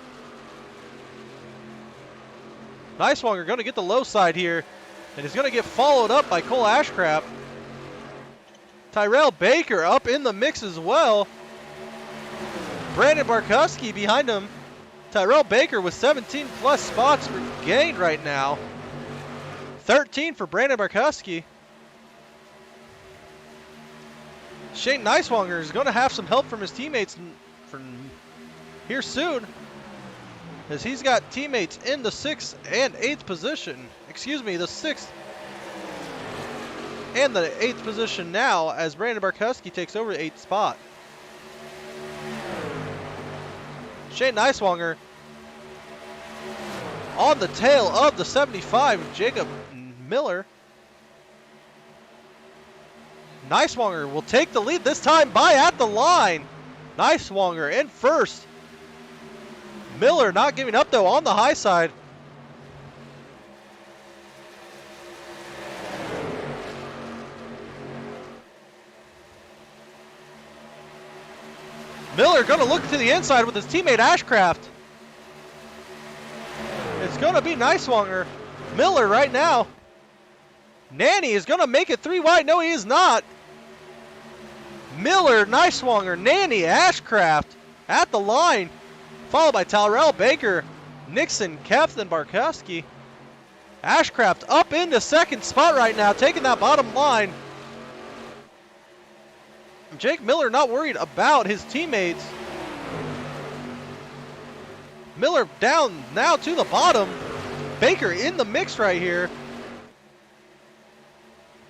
Neiswanger going to get the low side here, and he's going to get followed up by Cole Ashcraft. Tyrell Baker up in the mix as well. Brandon Barkowski behind him. Tyrell Baker with 17 plus spots gained right now. 13 for Brandon Barkowski. Shane Neiswanger is going to have some help from his teammates here soon, as he's got teammates in the 6th and 8th position. Excuse me, the 6th and the 8th position now, as Brandon Barkowski takes over the 8th spot. Shane Neiswanger on the tail of the 75, Jacob Miller. Neiswanger will take the lead this time by at the line. Neiswanger in first. Miller not giving up though on the high side. Miller going to look to the inside with his teammate Ashcraft. It's going to be Neiswanger. Miller right now. Nanny is going to make it 3 wide. No, he is not. Miller, Neiswanger, Nanny, Ashcraft at the line. Followed by Tyrell Baker, Nixon, Captain Barkowski. Ashcraft up into 2nd spot right now, taking that bottom line. Jake Miller not worried about his teammates. Miller down now to the bottom. Baker in the mix right here.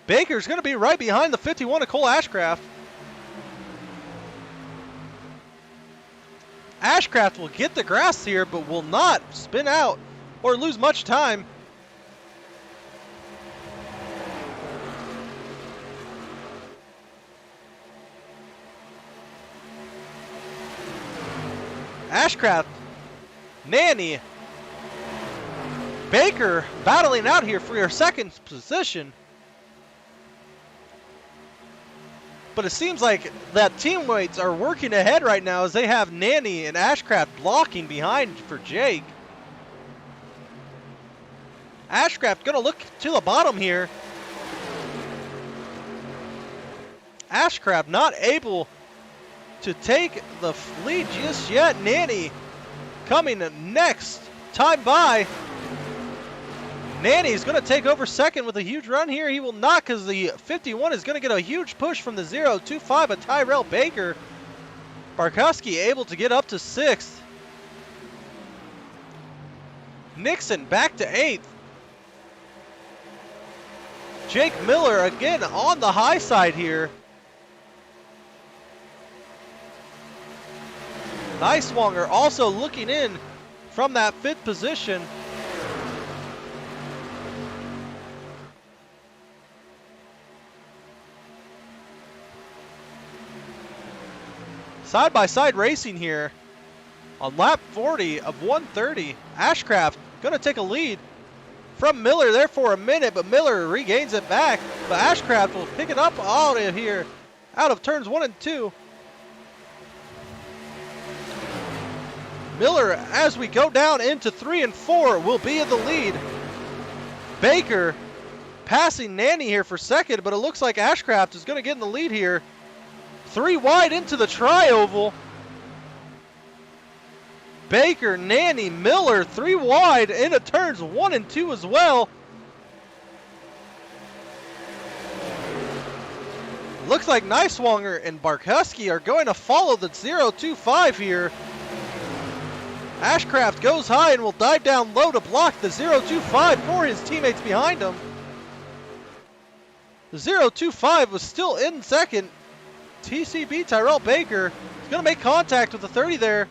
Baker's going to be right behind the 51 of Cole Ashcraft. Ashcraft will get the grass here, but will not spin out or lose much time. Ashcraft, Nanny, Baker battling out here for your 2nd position. But it seems like that teammates are working ahead right now as they have Nanny and Ashcraft blocking behind for Jake. Ashcraft going to look to the bottom here. Ashcraft not able to take the lead just yet. Nanny coming next. Time by. Nanny is going to take over 2nd with a huge run here. He will not, because the 51 is going to get a huge push from the 0-2-5 of Tyrell Baker. Barkowski able to get up to 6th. Nixon back to 8th. Jake Miller again on the high side here. Neiswanger also looking in from that 5th position. Side-by-side racing here on lap 40 of 130. Ashcraft going to take a lead from Miller there for a minute, but Miller regains it back. But Ashcraft will pick it up out of here, out of turns 1 and 2. Miller, as we go down into 3 and 4, will be in the lead. Baker passing Nanny here for 2nd, but it looks like Ashcraft is going to get in the lead here. 3 wide into the tri-oval. Baker, Nanny, Miller, 3 wide into turns 1 and 2 as well. Looks like Neiswanger and Barkowski are going to follow the 0-2-5 here. Ashcraft goes high and will dive down low to block the 0-2-5 for his teammates behind him. The 0-2-5 was still in 2nd. TCB Tyrell Baker is going to make contact with the 30 there.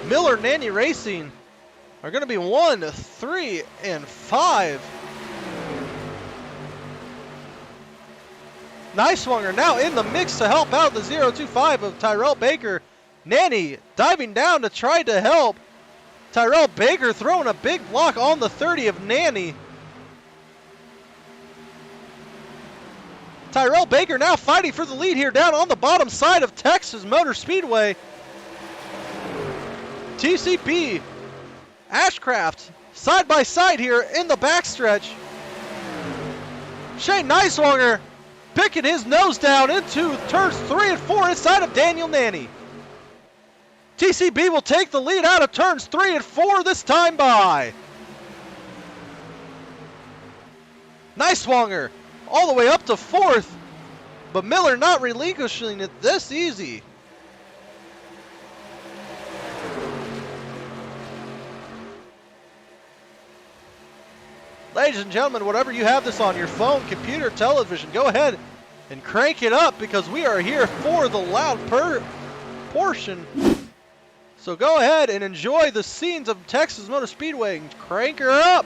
Miller, Nanny Racing are going to be 1, 3, and 5. Neiswanger now in the mix to help out the 0-2-5 of Tyrell Baker. Nanny diving down to try to help. Tyrell Baker throwing a big block on the 30 of Nanny. Tyrell Baker now fighting for the lead here down on the bottom side of Texas Motor Speedway. TCB, Ashcraft, side by side here in the backstretch. Shane Neiswanger picking his nose down into turns 3 and 4 inside of Daniel Nanny. TCB will take the lead out of turns 3 and 4 this time by. Neiswanger all the way up to 4th, but Miller not relinquishing it this easy. Ladies and gentlemen, whatever you have this on, your phone, computer, television, go ahead and crank it up because we are here for the loud portion. So go ahead and enjoy the scenes of Texas Motor Speedway and crank her up.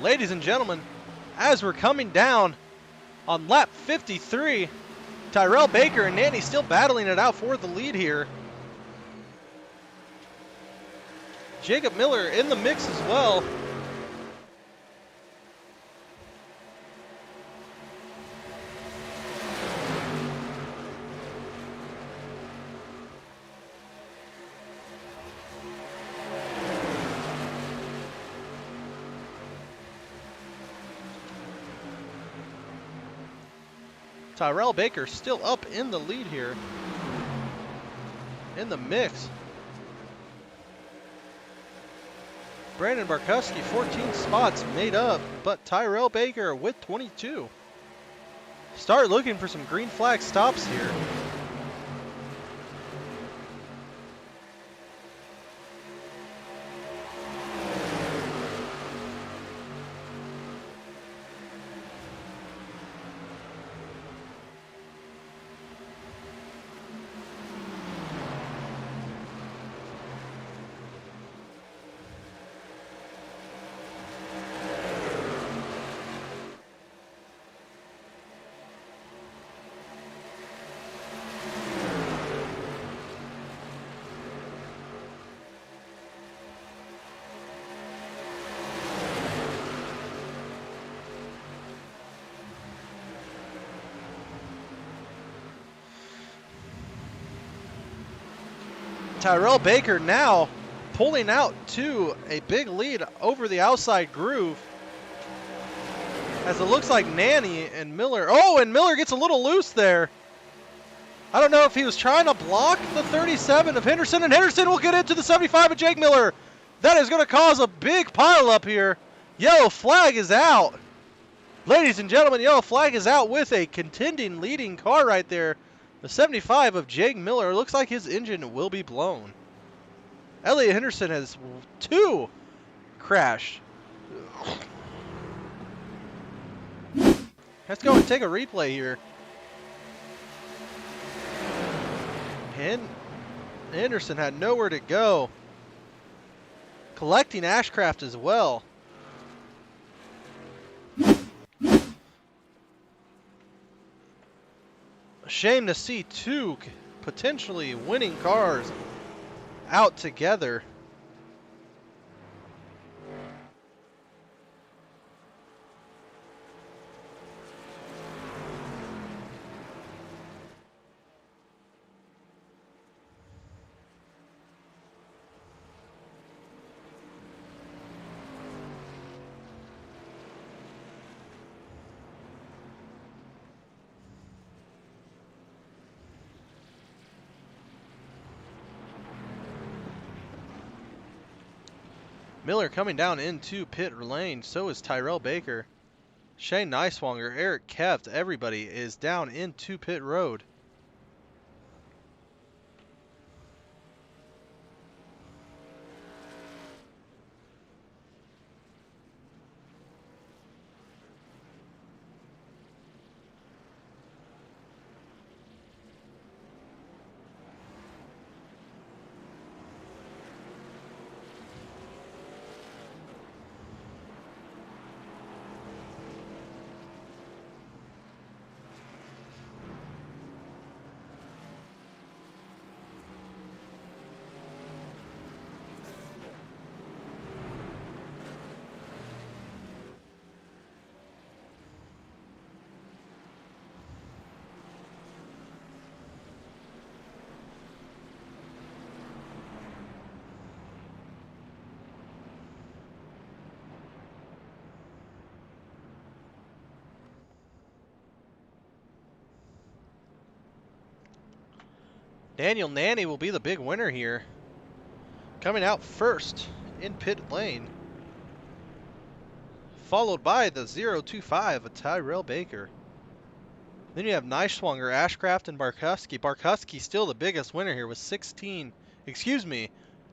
Ladies and gentlemen, as we're coming down on lap 53, Tyrell Baker and Nanny still battling it out for the lead here. Jacob Miller in the mix as well. Tyrell Baker still up in the lead here. In the mix. Brandon Barkowski, 14 spots made up, but Tyrell Baker with 22. Start looking for some green flag stops here. Tyrell Baker now pulling out to a big lead over the outside groove. As it looks like Nanny and Miller. Oh, and Miller gets a little loose there. I don't know if he was trying to block the 37 of Henderson, and Henderson will get into the 75 of Jake Miller. That is going to cause a big pile up here. Yellow flag is out. Ladies and gentlemen, yellow flag is out with a contending leading car right there. The 75 of Jake Miller. Looks like his engine will be blown. Elliot Henderson has 2 crashed. Let's go and take a replay here. Henderson had nowhere to go. Collecting Ashcraft as well. A shame to see 2 potentially winning cars out together. Miller coming down into pit lane, so is Tyrell Baker. Shane Neiswanger, Eric Keft, everybody is down into pit road. Daniel Nanny will be the big winner here. Coming out first in pit lane. Followed by the 025 of Tyrell Baker. Then you have Neiswanger, Ashcraft, and Barkowski. Barkowski still the biggest winner here with 16. Excuse me.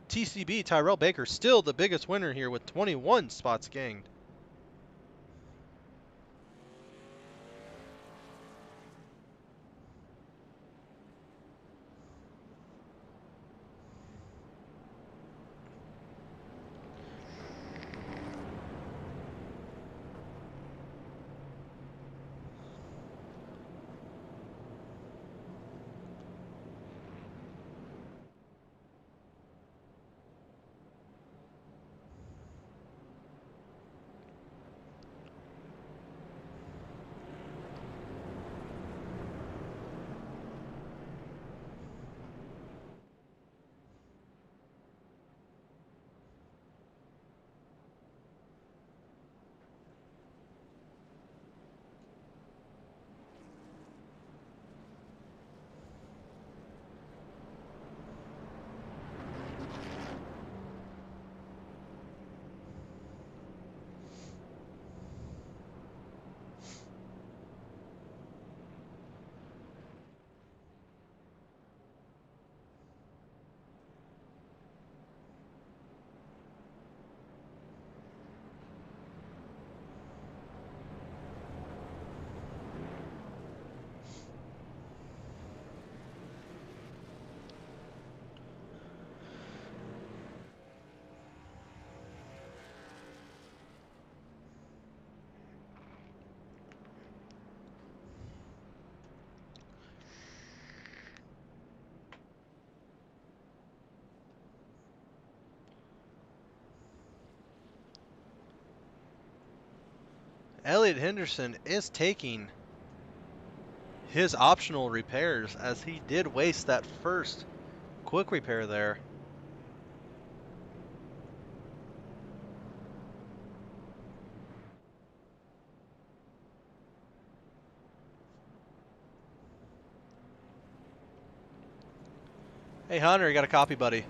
TCB, Tyrell Baker, still the biggest winner here with 21 spots gained. Elliot Henderson is taking his optional repairs as he did waste that first quick repair there. Hey Hunter, you got a copy, buddy?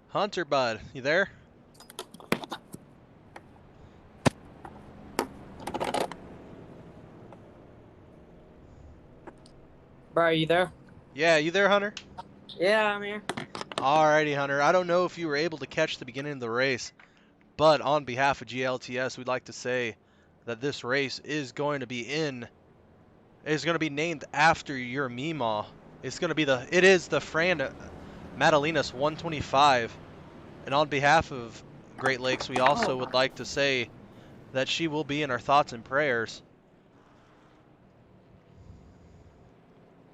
Hunter, bud, you there? Bro, are you there? Yeah, you there, Hunter? Yeah, I'm here. Alrighty, Hunter. I don't know if you were able to catch the beginning of the race, but on behalf of GLTS, we'd like to say that this race is going to be named after your Meemaw. It is the Fran Madalinas 125, and on behalf of Great Lakes, we also would like to say that she will be in our thoughts and prayers.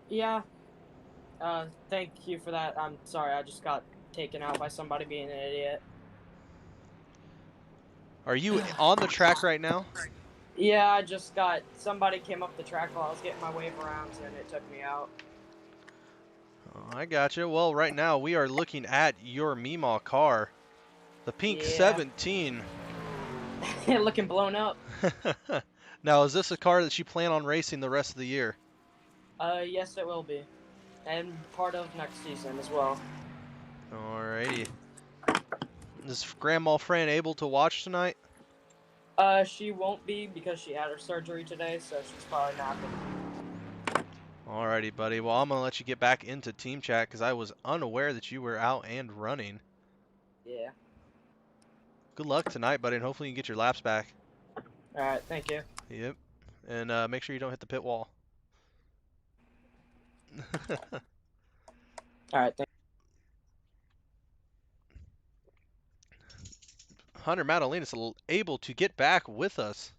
Yeah. Thank you for that. I'm sorry, I just got taken out by somebody being an idiot. Are you on the track right now? Yeah, somebody came up the track while I was getting my wave around and it took me out. Oh, I gotcha. Well, right now we are looking at your Meemaw car, the pink 17. Looking blown up. Now, is this a car that you plan on racing the rest of the year? Yes, it will be. And part of next season as well. Alrighty. Is Grandma Fran able to watch tonight? She won't be because she had her surgery today, so she's probably napping. Alrighty, buddy. Well, I'm going to let you get back into team chat because I was unaware that you were out and running. Yeah. Good luck tonight, buddy, and hopefully you can get your laps back. Alright, thank you. Yep. And make sure you don't hit the pit wall. Alright, thank Hunter Madalena is able to get back with us.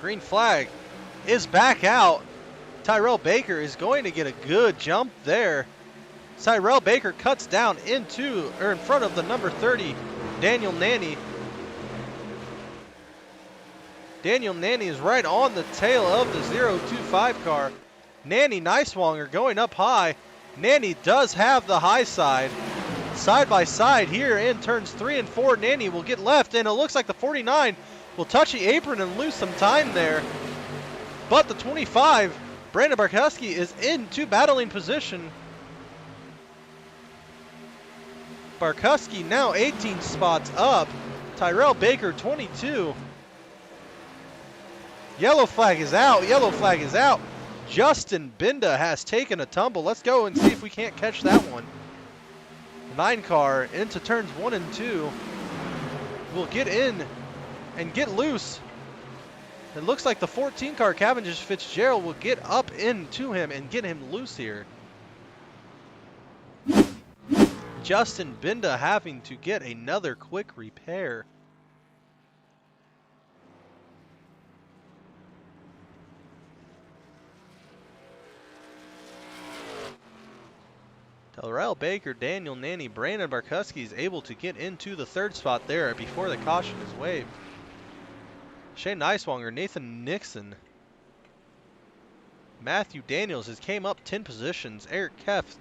Green flag is back out. Tyrell Baker is going to get a good jump there. Tyrell Baker cuts down in front of the number 30, Daniel Nanny. Daniel Nanny is right on the tail of the 025 car. Nanny Nicewonger going up high. Nanny does have the high side. Side by side here in turns 3 and 4. Nanny will get left, and it looks like the 49 will touch the apron and lose some time there. But the 25, Brandon Barkowski, is into battling position. Barkowski now 18 spots up. Tyrell Baker 22. Yellow flag is out. Yellow flag is out. Justin Binda has taken a tumble. Let's go and see if we can't catch that one. 9 car into turns 1 and 2. Will get in and get loose. It looks like the 14 car Cavendish Fitzgerald will get up into him and get him loose here. Justin Binda having to get another quick repair. Tyrell Baker, Daniel Nanny, Brandon Barkowski is able to get into the 3rd spot there before the caution is waved. Shane Nicewonger, Nathan Nixon, Matthew Daniels has came up 10 positions. Eric Keft,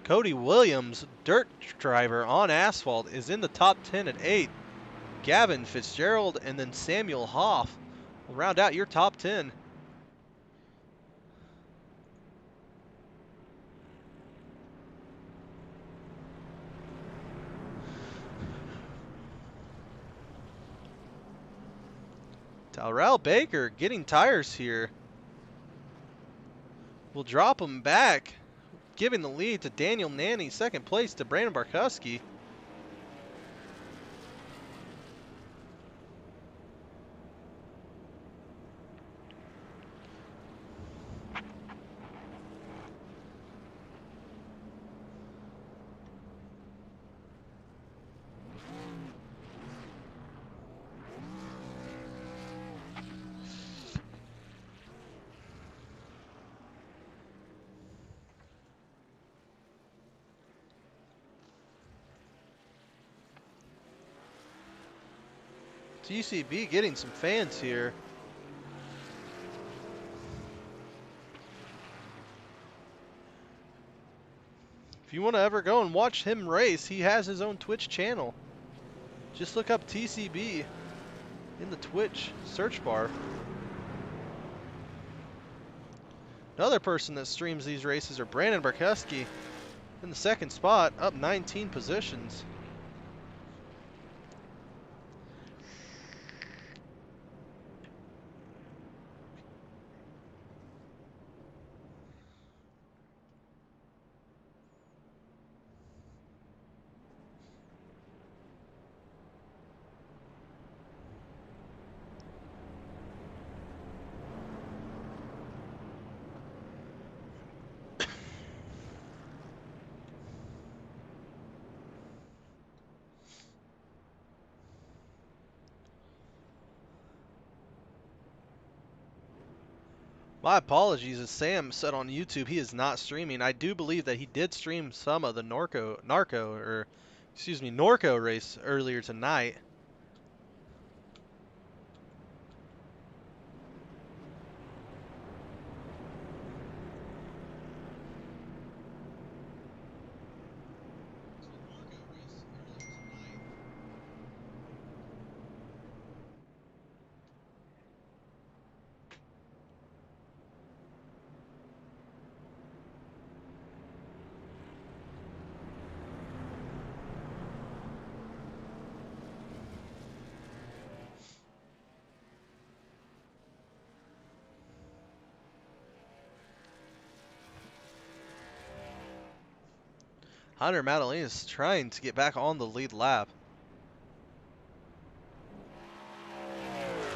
Cody Williams, dirt driver on asphalt, is in the top 10 at 8. Gavin Fitzgerald and then Samuel Hoff will round out your top 10. Tyrell Baker getting tires here. We'll drop him back giving the lead to Daniel Nanny. Second place to Brandon Barkuski. TCB getting some fans here. If you want to ever go and watch him race, he has his own Twitch channel. Just look up TCB in the Twitch search bar. Another person that streams these races are Brandon Barkuski in the second spot, up 19 positions. My apologies, as Sam said on YouTube, he is not streaming. I do believe that he did stream some of the Norco race earlier tonight. Hunter Madalena is trying to get back on the lead lap.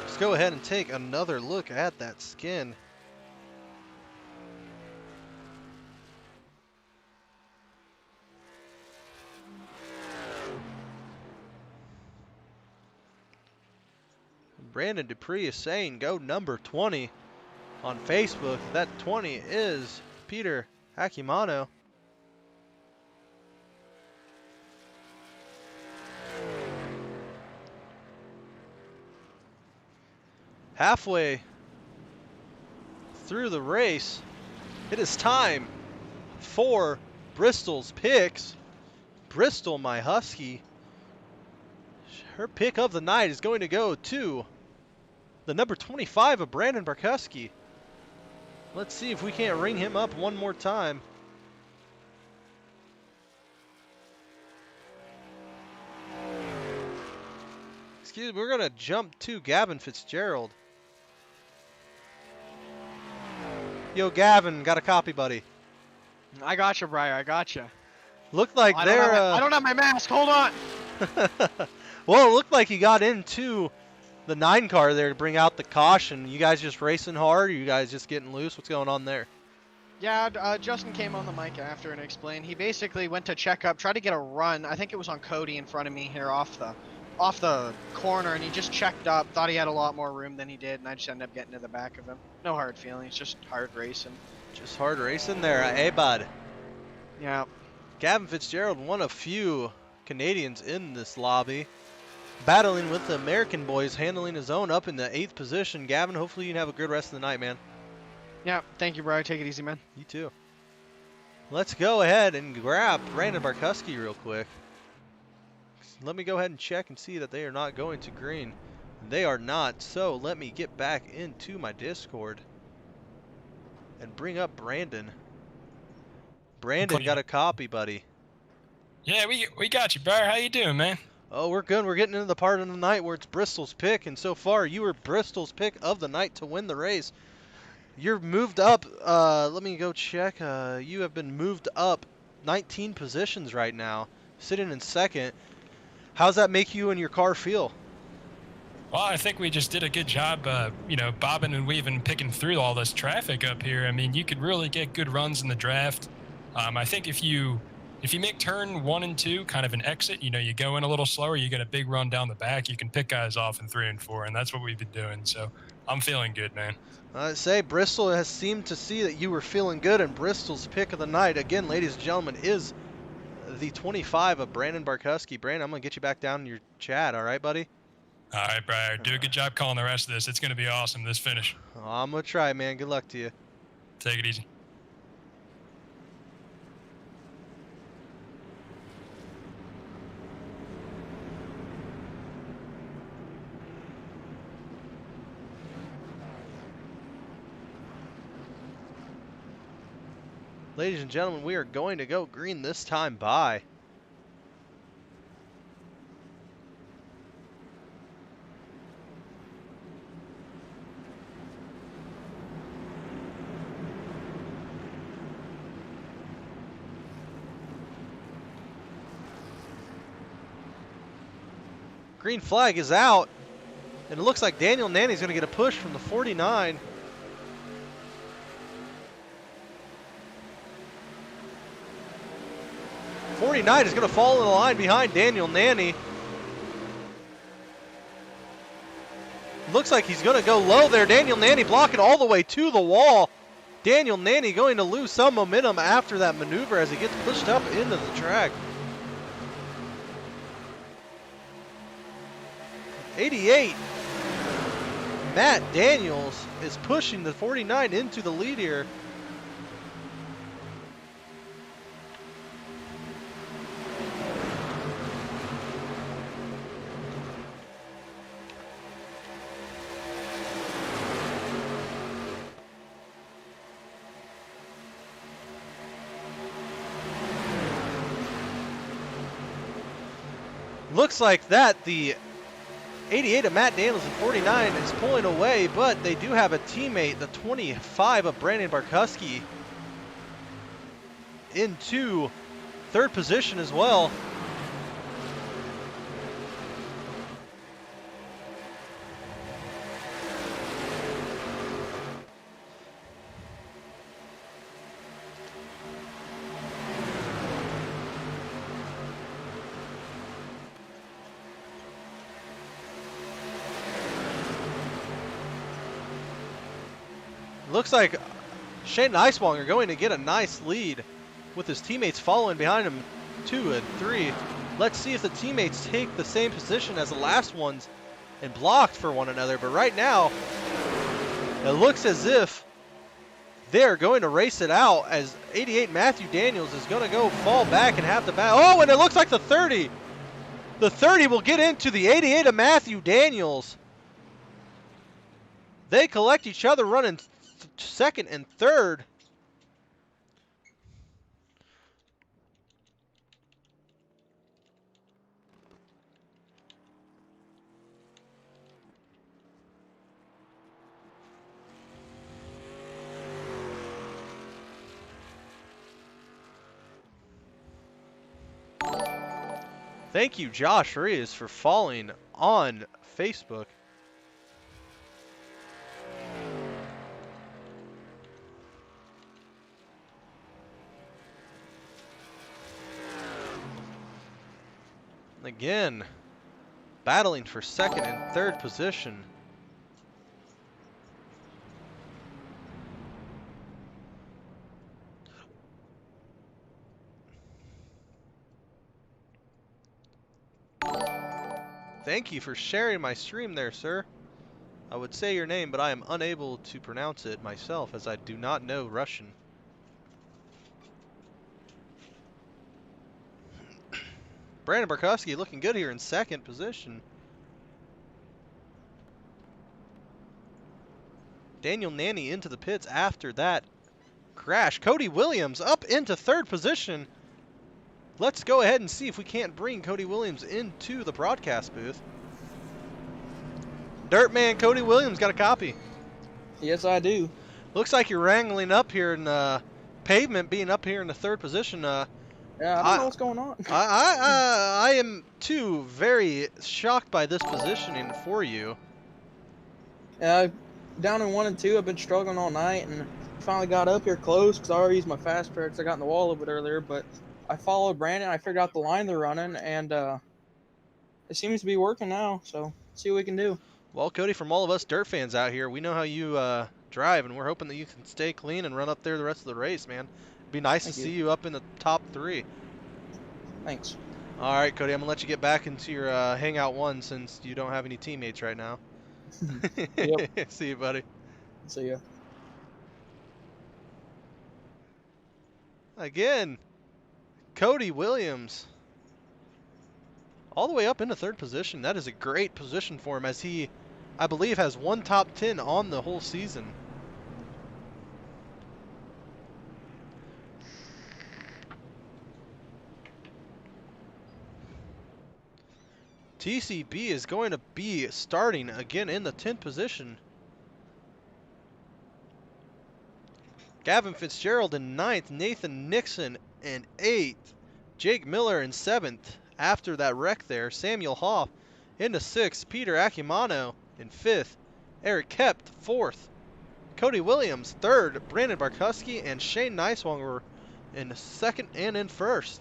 Let's go ahead and take another look at that skin. Brandon Dupree is saying go number 20 on Facebook. That 20 is Peter Akimano. Halfway through the race, it is time for Bristol's picks. Bristol, my Husky, her pick of the night is going to go to the number 25 of Brandon Barkuski. Let's see if we can't ring him up one more time. Excuse me, we're going to jump to Gavin Fitzgerald. Yo, Gavin, got a copy, buddy. I got you, Briar. I got you. Looked like they're... I don't have my mask. Hold on. Well, it looked like he got into the 9 car there to bring out the caution. You guys just racing hard? Or you guys just getting loose? What's going on there? Yeah, Justin came on the mic after and explained. He basically went to check up, tried to get a run. I think it was on Cody in front of me here off the corner, and he just checked up, thought he had a lot more room than he did, and I just ended up getting to the back of him. No hard feelings, just hard racing. Just hard racing there, eh, bud? Yeah. Gavin Fitzgerald, one of few Canadians in this lobby, battling with the American boys, handling his own up in the 8th position. Gavin, hopefully you can have a good rest of the night, man. Yeah, thank you, Briar. Take it easy, man. You too. Let's go ahead and grab Brandon Barkuski real quick. Let me go ahead and check and see that they are not going to green. They are not, so let me get back into my Discord and bring up Brandon. Brandon, got a copy, buddy. Yeah, we got you, Briar. How you doing, man? Oh, we're good. We're getting into the part of the night where it's Bristol's pick, and so far you were Bristol's pick of the night to win the race. You're moved up. Let me go check. You have been moved up 19 positions right now, sitting in second. How's that make you and your car feel? Well, I think we just did a good job, bobbing and weaving, picking through all this traffic up here. I mean, you could really get good runs in the draft. I think if you make turn 1 and 2 kind of an exit, you go in a little slower, you get a big run down the back, you can pick guys off in 3 and 4, and that's what we've been doing. So I'm feeling good, man. I'd say Bristol has seemed to see that you were feeling good, and Bristol's pick of the night, again, ladies and gentlemen, is the 25 of Brandon Barkuski. Brandon, I'm going to get you back down in your chat, all right, buddy? All right, Briar. Do a good job calling the rest of this. It's going to be awesome, this finish. Oh, I'm going to try, man. Good luck to you. Take it easy. Ladies and gentlemen, we are going to go green this time by. Green flag is out, and it looks like Daniel Nanny's going to get a push from the 49. '49 is going to fall in the line behind Daniel Nanny. Looks like he's going to go low there. Daniel Nanny blocking all the way to the wall. Daniel Nanny going to lose some momentum after that maneuver as he gets pushed up into the track. 88, Matt Daniels is pushing the 49 into the lead here. Looks like that the 88 of Matt Daniels and 49 is pulling away, but they do have a teammate, the 25 of Brandon Barkuski, into third position as well. Looks like Shane Icebong are going to get a nice lead with his teammates following behind him 2 and 3. Let's see if the teammates take the same position as the last ones and blocked for one another. But right now, it looks as if they're going to race it out as 88 Matthew Daniels is going to go fall back and have the back. Oh, and it looks like the 30. The 30 will get into the 88 of Matthew Daniels. They collect each other running second and third. Thank you, Josh Reyes, for following on Facebook. Again, battling for second and third position. Thank you for sharing my stream there, sir. I would say your name, but I am unable to pronounce it myself as I do not know Russian. Brandon Barkuski looking good here in second position. Daniel Nanny into the pits after that crash. Cody Williams up into third position. Let's go ahead and see if we can't bring Cody Williams into the broadcast booth. Dirtman Cody Williams got a copy. Yes, I do. Looks like you're wrangling up here in pavement, being up here in the third position. Yeah, I don't know what's going on. I am too very shocked by this positioning for you. Yeah, down in 1 and 2, I've been struggling all night, and finally got up here close because I already used my fast track 'cause I got in the wall a little bit earlier. But I followed Brandon. I figured out the line they're running, and it seems to be working now. So see what we can do. Well, Cody, from all of us dirt fans out here, we know how you drive, and we're hoping that you can stay clean and run up there the rest of the race, man. It'd be nice to see you up in the top 3. Thanks. All right, Cody, I'm gonna let you get back into your hangout 1 since you don't have any teammates right now. Yep. See you, buddy. See ya. Again, Cody Williams. All the way up into 3rd position. That is a great position for him as he, I believe, has 1 top 10 on the whole season. TCB is going to be starting again in the 10th position. Gavin Fitzgerald in 9th, Nathan Nixon in 8th, Jake Miller in 7th. After that wreck there, Samuel Hoff into 6th, Peter Akimano in 5th, Eric Kept 4th, Cody Williams 3rd, Brandon Barkowski and Shane Neiswanger in 2nd and in 1st.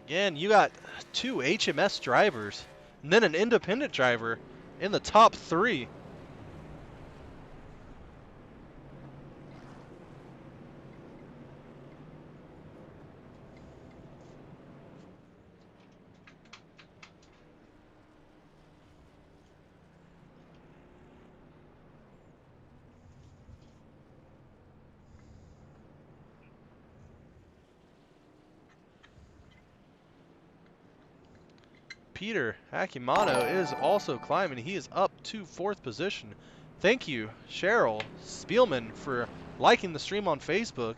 Again, you got 2 HMS drivers and then an independent driver in the top 3. Peter Akimano is also climbing. He is up to 4th position. Thank you, Cheryl Spielman, for liking the stream on Facebook.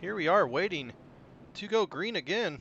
Here we are waiting to go green again.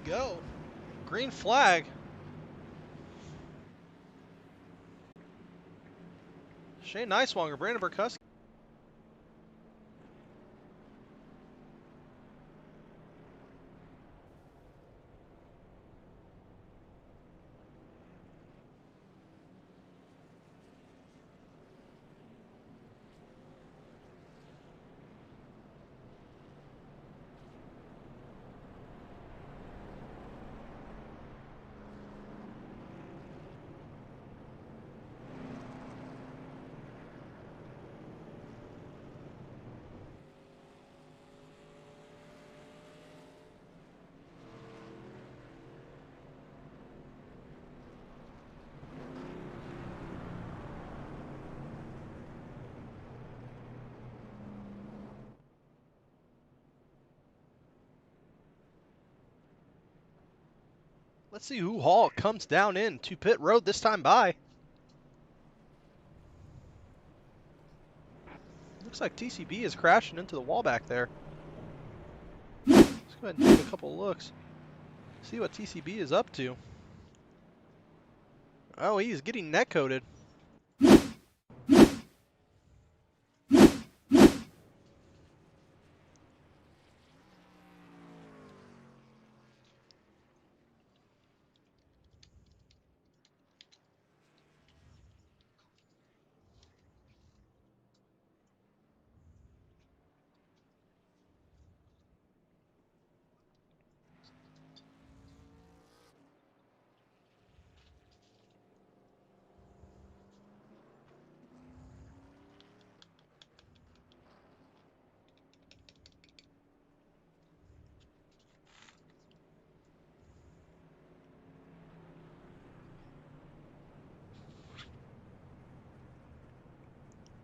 go. Green flag. Shane Nicewanger, Brandon Burkuski. Let's see who Hall comes down in to pit road this time by. Looks like TCB is crashing into the wall back there. Let's go ahead and take a couple looks. See what TCB is up to. Oh, he's getting net coated.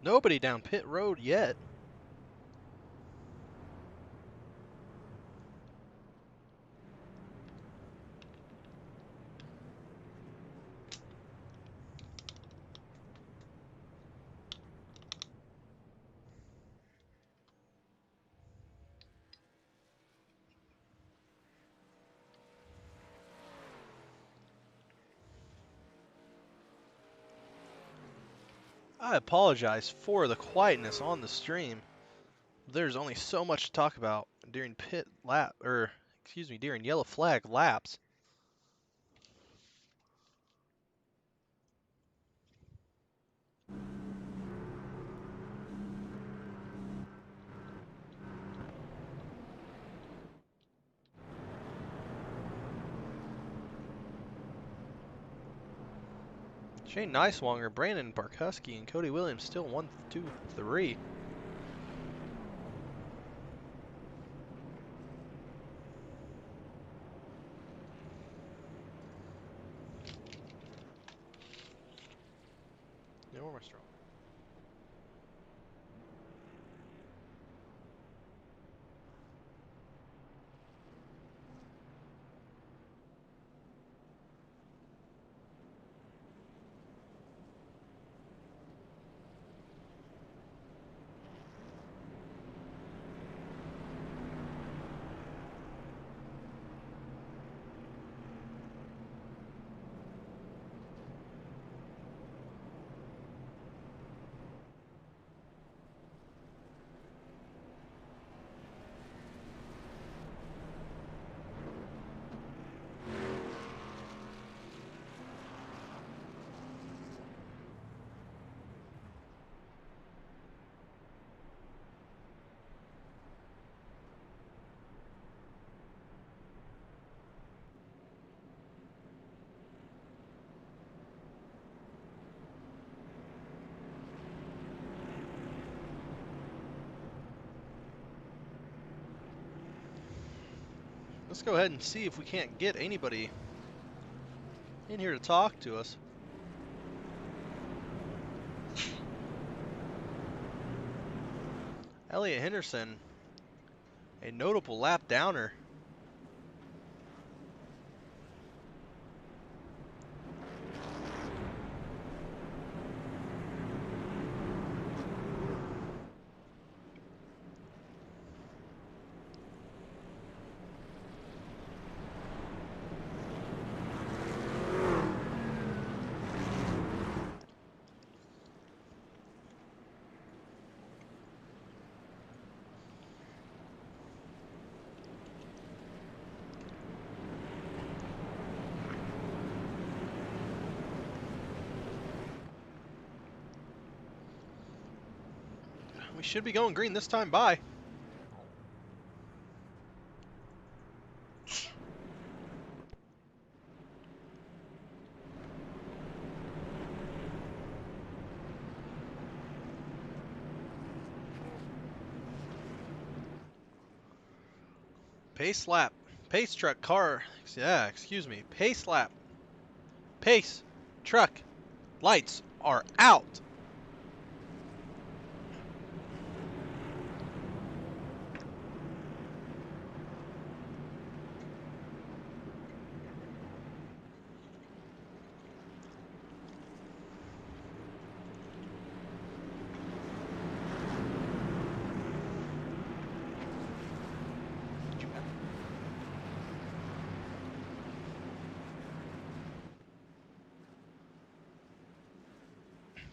Nobody down pit road yet. I apologize for the quietness on the stream. There's only so much to talk about during pit lap, or excuse me, during yellow flag laps. Shane Nicewanger, Brandon Barkuski, and Cody Williams still 1, 2, 3. Yeah, where am I strong? Let's go ahead and see if we can't get anybody in here to talk to us. Elliot Henderson, a notable lap downer. We should be going green this time. Bye. Pace lap. Pace truck car. Yeah, excuse me. Pace lap. Pace truck. Lights are out.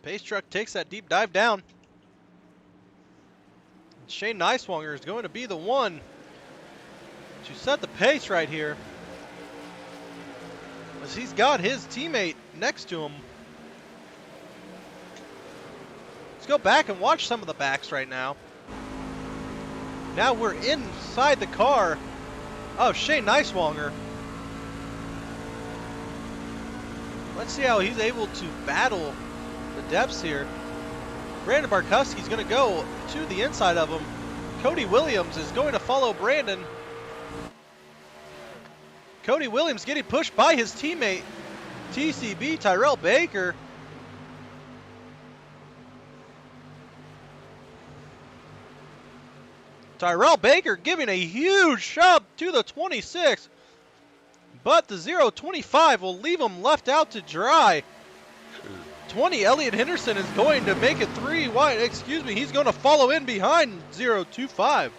Pace truck takes that deep dive down. And Shane Neiswanger is going to be the one to set the pace right here, as he's got his teammate next to him. Let's go back and watch some of the backs right now. Now we're inside the car of Shane Neiswanger. Let's see how he's able to battle the depths here. Brandon Barkuski's going to go to the inside of him. Cody Williams is going to follow Brandon. Cody Williams getting pushed by his teammate, TCB Tyrell Baker. Tyrell Baker giving a huge shove to the 26, but the 0.25 will leave him left out to dry. 20, Elliot Henderson is going to make it 3 wide. Excuse me, he's going to follow in behind 0.25.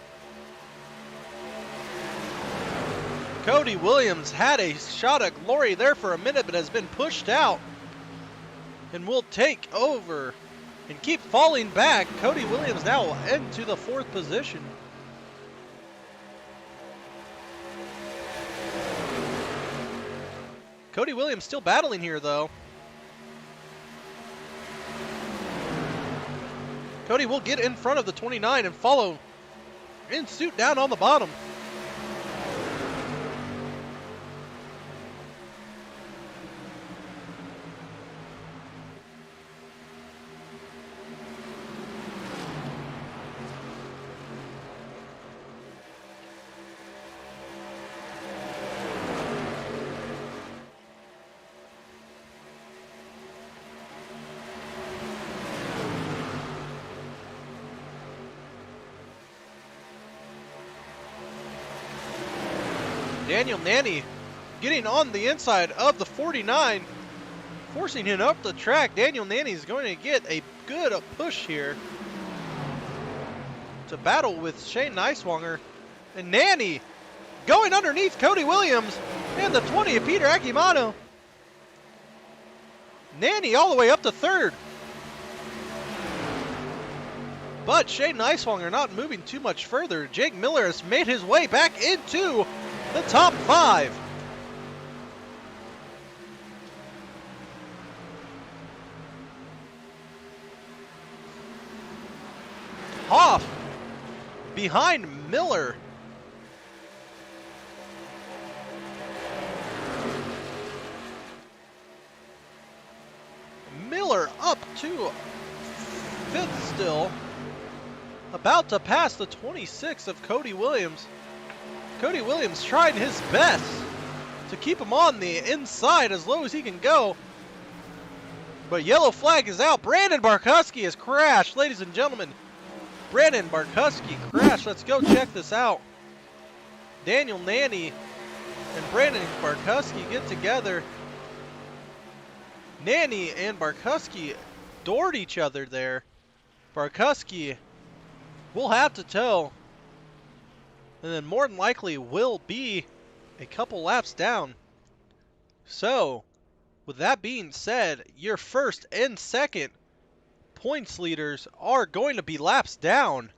Cody Williams had a shot at glory there for a minute, but has been pushed out and will take over and keep falling back. Cody Williams now into the 4th position. Cody Williams still battling here, though. Cody will get in front of the 29 and follow in suit down on the bottom. Daniel Nanny getting on the inside of the 49, forcing him up the track. Daniel Nanny is going to get a good push here to battle with Shane Neiswanger. And Nanny going underneath Cody Williams and the 20 of Peter Akimano. Nanny all the way up to 3rd. But Shane Neiswanger not moving too much further. Jake Miller has made his way back into the top 5. Hoff behind Miller. Miller up to 5th still. About to pass the 26 of Cody Williams. Cody Williams trying his best to keep him on the inside as low as he can go. But yellow flag is out. Brandon Barkuski has crashed, ladies and gentlemen. Brandon Barkuski crashed. Let's go check this out. Daniel Nanny and Brandon Barkuski get together. Nanny and Barkuski doored each other there. Barkuski will have to tow, and then more than likely will be a couple laps down. So, with that being said, your 1st and 2nd points leaders are going to be laps down.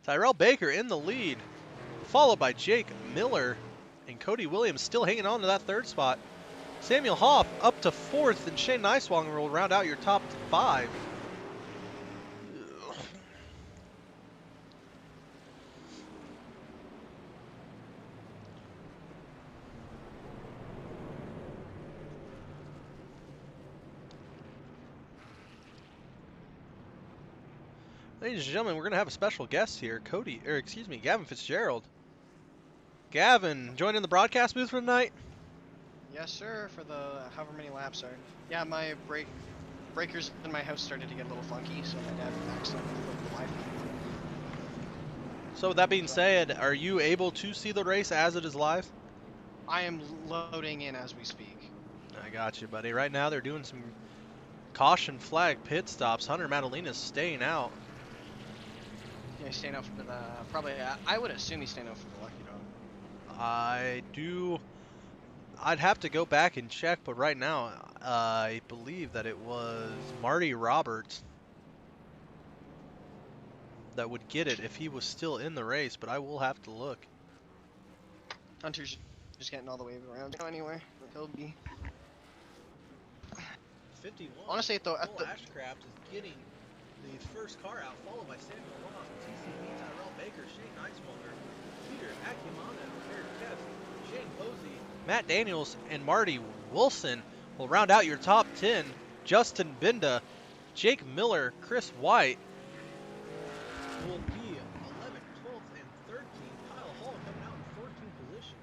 Tyrell Baker in the lead, followed by Jake Miller, and Cody Williams still hanging on to that 3rd spot. Samuel Hoff up to 4th, and Shane Neiswanger will round out your top 5. Ladies and gentlemen, we're going to have a special guest here, Gavin Fitzgerald. Gavin, joining the broadcast booth for tonight? Yes, sir, for the however many laps are. Yeah, my breakers in my house started to get a little funky, so my dad accidentally flipped the Wi-Fi. So with that being said, are you able to see the race as it is live? I am loading in as we speak. I got you, buddy. Right now they're doing some caution flag pit stops. Hunter Madalina's staying out. Yeah, he's staying out for the, probably, I would assume he's staying out for the Lucky Dog. I'd have to go back and check, but right now, I believe that it was Marty Roberts that would get it if he was still in the race, but I will have to look. Hunter's just getting all the way around now anyway. He'll be... 51. Honestly, though, Cole Ashcraft is getting the first car out, followed by Samuel Ross, TCB, Tyrell Baker, Shane Neiswanger, Peter Akimano, Eric Kess, Shane Posey, Matt Daniels, and Marty Wilson will round out your top 10. Justin Binda, Jake Miller, Chris White will be 11th, 12th, and 13th. Kyle Hall coming out in 14th position.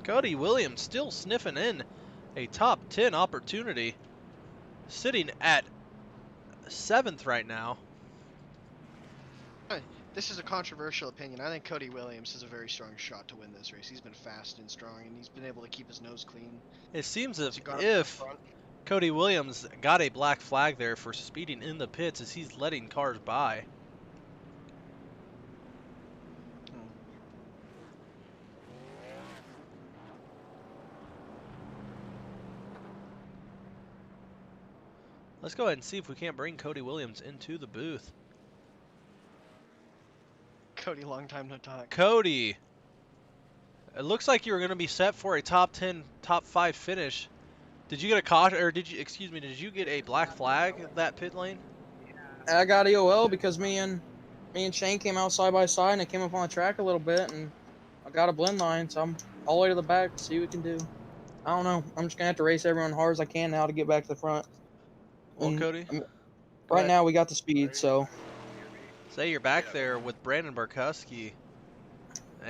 Cody Williams still sniffing in a top 10 opportunity, sitting at 7th right now. This is a controversial opinion. I think Cody Williams has a very strong shot to win this race. He's been fast and strong, and he's been able to keep his nose clean. It seems as if Cody Williams got a black flag there for speeding in the pits as he's letting cars by. Let's go ahead and see if we can't bring Cody Williams into the booth. Cody, long time no talk. Cody, it looks like you were going to be set for a top 10, top 5 finish. Did you get a caution, or did you get a black flag at that pit lane? I got EOL because me and Shane came out side by side, and it came up on the track a little bit, and I got a blend line, so I'm all the way to the back to see what we can do. I don't know. I'm just going to have to race everyone hard as I can now to get back to the front. Well, Cody, right now we got the speed, so. Say you're back there with Brandon Barkowski,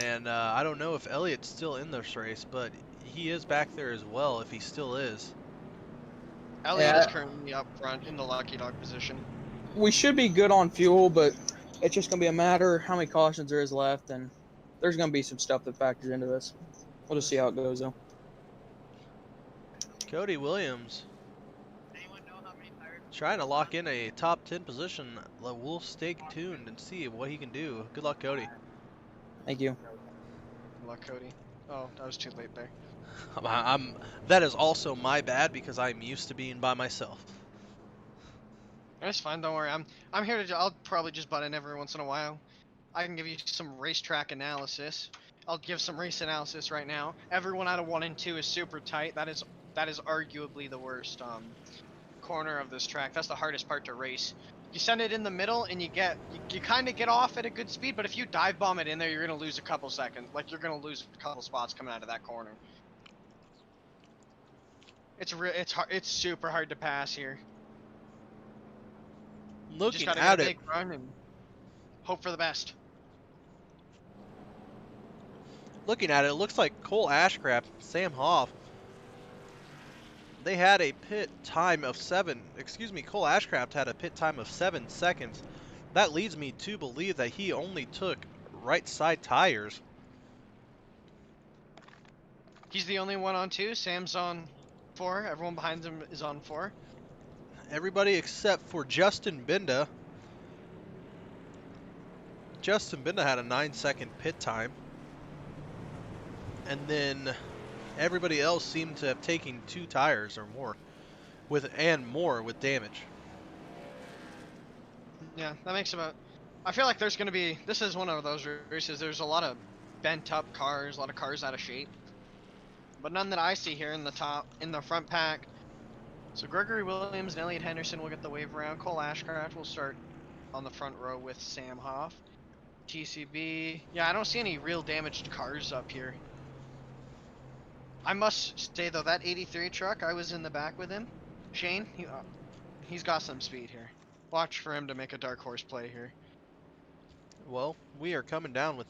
and I don't know if Elliott's still in this race, but he is back there as well if he still is. Elliott is currently up front in the Lucky Dog position. We should be good on fuel, but it's just going to be a matter of how many cautions there is left, and there's going to be some stuff that factors into this. We'll just see how it goes, though. Cody Williams trying to lock in a top 10 position. We'll stay tuned and see what he can do. Good luck, Cody. Thank you. Good luck, Cody. Oh, I was too late there. That is also my bad because I'm used to being by myself. That's fine. Don't worry. I'm here to. I'll probably just butt in every once in a while. I can give you some racetrack analysis. I'll give some race analysis right now. Everyone out of 1 and 2 is super tight. That is arguably the worst corner of this track. That's the hardest part to race. You send it in the middle and you kind of get off at a good speed, but if you dive bomb it in there, you're going to lose a couple seconds. Like, you're going to lose a couple spots coming out of that corner. It's super hard to pass here. Looking at at a it, big run and hope for the best. Looking at it, it looks like Cole Ashcraft, Sam Hoff, they had a pit time of Cole Ashcraft had a pit time of 7 seconds. That leads me to believe that he only took right side tires. He's the only one on 2. Sam's on 4. Everyone behind him is on 4. Everybody except for Justin Binda. Justin Binda had a 9-second pit time. And then everybody else seemed to have taken 2 tires or more with damage. Yeah, that makes about. I feel like there's gonna be. This is one of those races. There's a lot of bent up cars, a lot of cars out of shape, but none that I see here in the front pack. So Gregory Williams and Elliot Henderson will get the wave around. Cole Ashcraft will start on the front row with Sam Hoff. TCB. Yeah, I don't see any real damaged cars up here. I must say though, that 83 truck, I was in the back with him. Shane, he's got some speed here. Watch for him to make a dark horse play here. Well, we are coming down with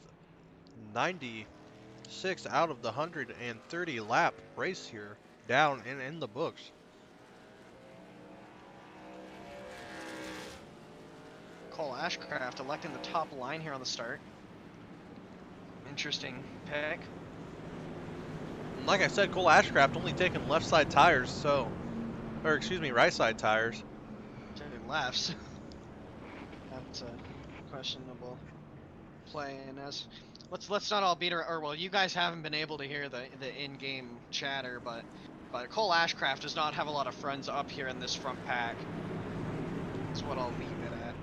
96 out of the 130 lap race here, down and in the books. Cole Ashcraft electing the top line here on the start. Interesting pick. Like I said, Cole Ashcraft only taking left side tires, so, or excuse me, right side tires. Taking lefts. That's a questionable play, and as let's not all beat her. Or well, you guys haven't been able to hear the in-game chatter, but Cole Ashcraft does not have a lot of friends up here in this front pack. That's what I'll leave it at.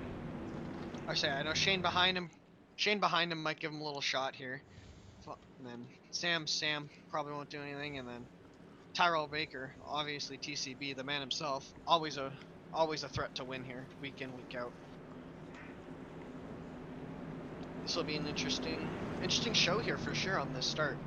I know Shane behind him. Shane behind him might give him a little shot here. And then Sam probably won't do anything, and then Tyrell Baker, obviously TCB, the man himself, always a threat to win here, week in, week out. This will be an interesting show here for sure on this start.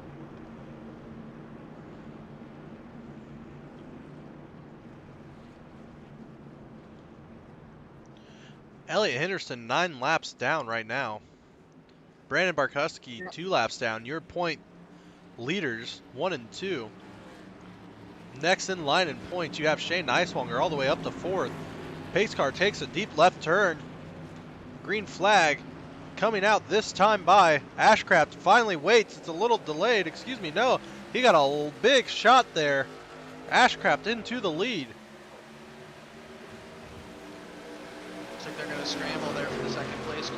Elliot Henderson 9 laps down right now. Brandon Barkowski 2 laps down. Your point leaders 1 and 2. Next in line in points, you have Shane Neiswanger all the way up to 4th. Pace car takes a deep left turn. Green flag coming out this time by Ashcraft. Finally waits. It's a little delayed. Excuse me. No, he got a big shot there. Ashcraft into the lead. Looks like they're going to scramble there for the second place.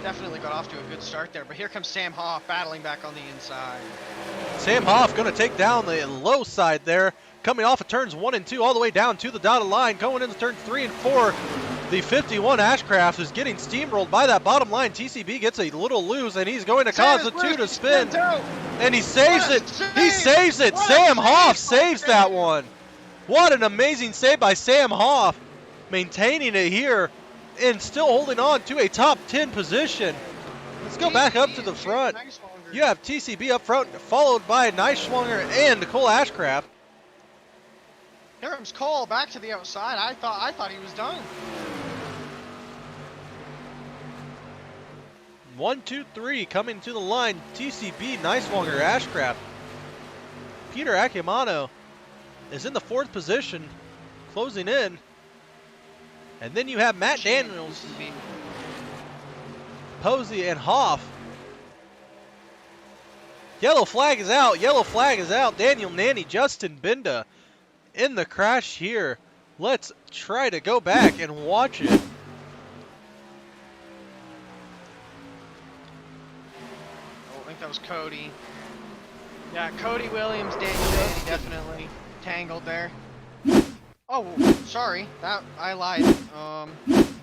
Definitely got off to a good start there, but here comes Sam Hoff battling back on the inside. Sam Hoff going to take down the low side there, coming off of turns 1 and 2 all the way down to the dotted line, going into turns 3 and 4. The 51 Ashcraft is getting steamrolled by that bottom line. TCB gets a little loose, and he's going to cause the 2 to spin. And he saves it. He saves it. Sam Hoff saves that one. What an amazing save by Sam Hoff, maintaining it here and still holding on to a top 10 position. Let's go back up to the front. You have TCB up front, followed by Neiswanger and Cole Ashcraft. Here comes Cole back to the outside. I thought he was done. 1, 2, 3 coming to the line. TCB, Neiswanger, Ashcraft. Peter Akimano is in the 4th position, closing in. And then you have Matt Daniels, Posey, and Hoff. Yellow flag is out. Yellow flag is out. Daniel Nanny, Justin Binda in the crash here. Let's try to go back and watch it. Oh, I think that was Cody. Yeah, Cody Williams, Daniel Nanny definitely tangled there. Oh, sorry. I lied.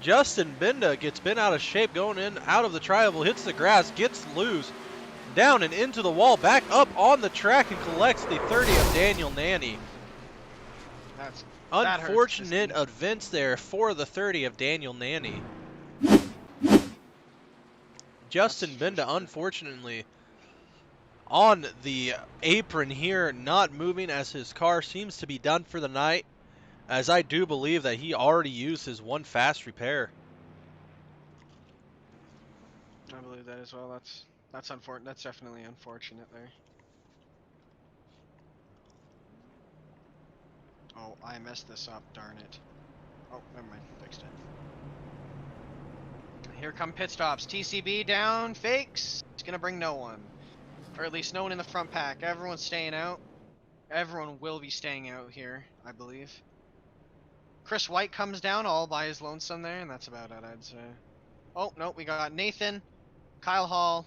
Justin Binda gets bent out of shape going in, out of the tri-oval, hits the grass, gets loose, down and into the wall, back up on the track and collects the 30 of Daniel Nanny. That Unfortunate events there for the 30 of Daniel Nanny. Justin Binda, unfortunately, on the apron here, not moving as his car seems to be done for the night, as I do believe that he already used his one fast repair. I believe that as well. That's unfortunate. That's definitely unfortunate there. Oh, I messed this up. Darn it. Oh, never mind. Fixed it. Here come pit stops. TCB down. Fakes. It's gonna bring no one, or at least no one in the front pack. Everyone's staying out. Everyone will be staying out here, I believe. Chris White comes down all by his lonesome there, and that's about it, I'd say. Oh, no, we got Nathan, Kyle Hall,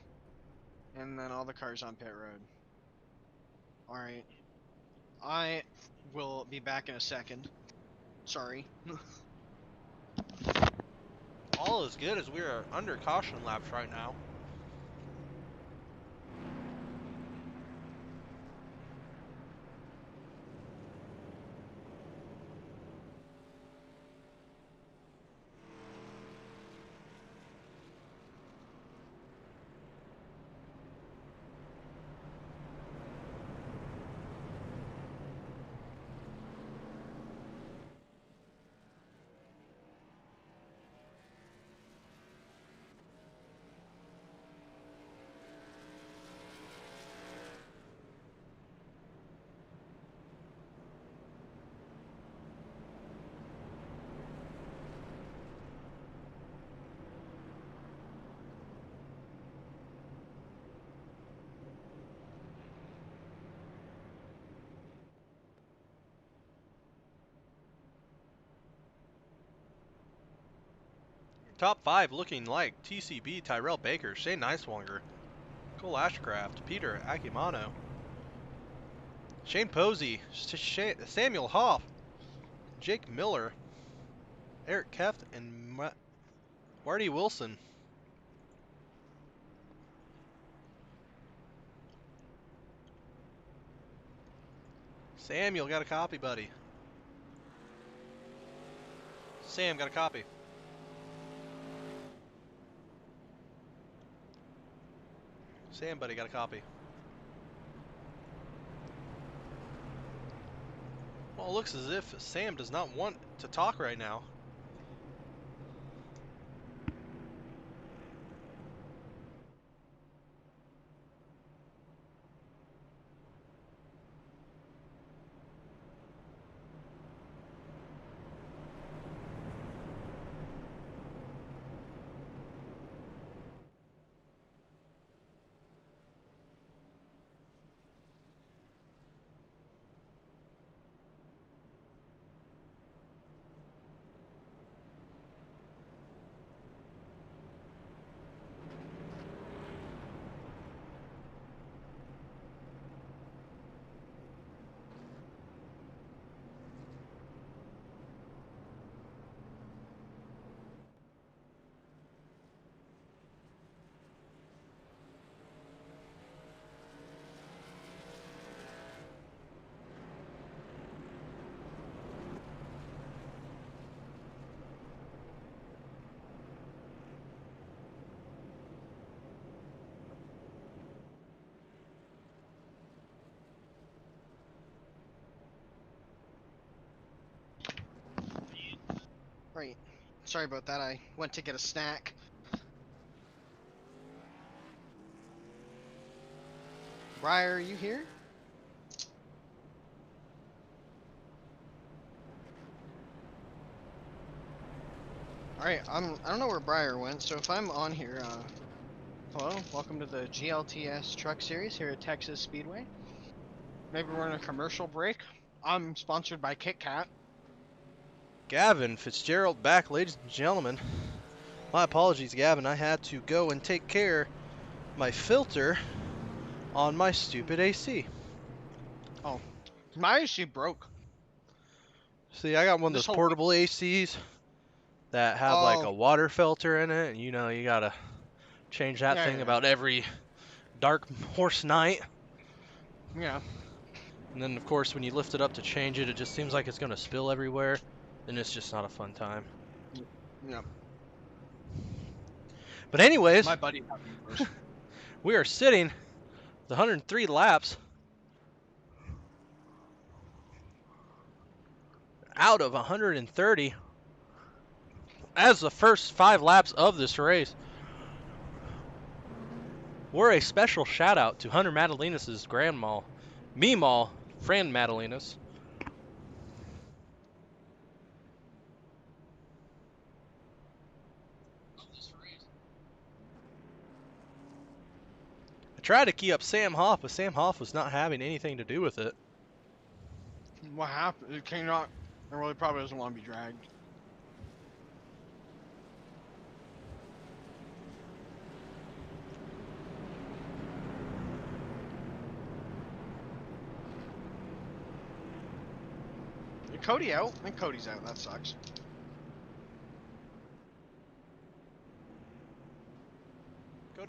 and then all the cars on pit road. Alright. I will be back in a second. Sorry. all is good as we are under caution laps right now. Top 5 looking like TCB, Tyrell Baker, Shane Neiswanger, Cole Ashcraft, Peter Akimano, Shane Posey, Samuel Hoff, Jake Miller, Eric Keft, and Marty Wilson. Samuel, got a copy, buddy. Sam, got a copy. Sam, buddy, got a copy. Well, it looks as if Sam does not want to talk right now. Right. Sorry about that. I went to get a snack. Briar, are you here? Alright, I don't know where Briar went, so if I'm on here, hello, welcome to the GLTS Truck Series here at Texas Speedway. Maybe we're in a commercial break. I'm sponsored by Kit Kat. Gavin Fitzgerald back, ladies and gentlemen. My apologies, Gavin. I had to go and take care of my filter on my stupid AC. Oh, my AC broke. See, I got one of those portable ACs that have like a water filter in it, and you know you gotta change that thing about every dark horse night. Yeah. And then of course when you lift it up to change it, it just seems like it's gonna spill everywhere, and it's just not a fun time. Yeah. But anyways, my buddy we are sitting the 103 laps out of 130 as the first 5 laps of this race. We're a special shout out to Hunter Madalinas' grandma, Meemaw, Fran Madalinas. I tried to key up Sam Hoff, but Sam Hoff was not having anything to do with it. What happened? It came out. It really probably doesn't want to be dragged. Cody out? I think Cody's out. That sucks.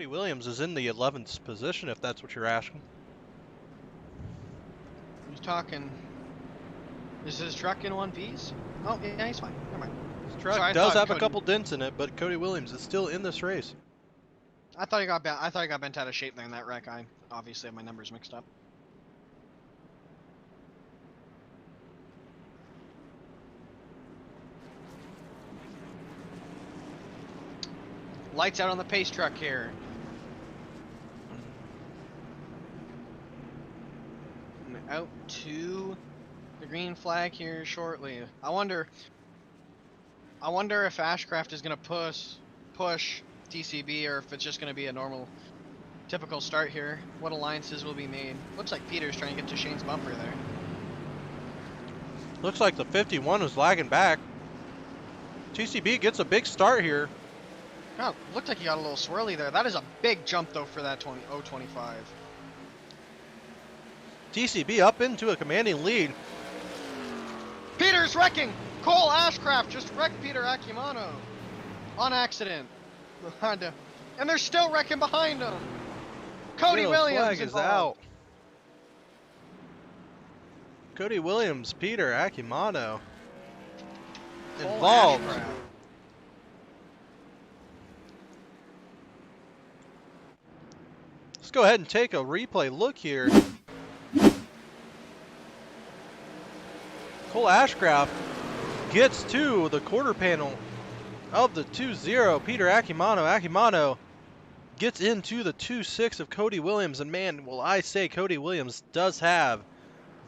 Cody Williams is in the 11th position, if that's what you're asking. Who's talking? Is his truck in one piece? Oh, yeah, he's fine. Never mind. His truck Sorry, I does thought have a Cody- couple dents in it, but Cody Williams is still in this race. I thought he got bent. I thought he got bent out of shape there in that wreck. I obviously have my numbers mixed up. Lights out on the pace truck here. And out to the green flag here shortly. I wonder if Ashcraft is gonna push TCB, or if it's just gonna be a normal, typical start here. What alliances will be made? Looks like Peter's trying to get to Shane's bumper there. Looks like the 51 was lagging back. TCB gets a big start here. Oh, looked like he got a little swirly there. That is a big jump though for that 025. TCB up into a commanding lead. Peter's wrecking! Cole Ashcraft just wrecked Peter Akimano on accident. And they're still wrecking behind him. Cody Yellow Williams flag is involved. out. Cody Williams, Peter Akimano Cole involved. Ashcraft. Let's go ahead and take a replay look here. Cole Ashcraft gets to the quarter panel of the 2-0. Peter Akimano. Akimano gets into the 2-6 of Cody Williams. And man, will I say Cody Williams does have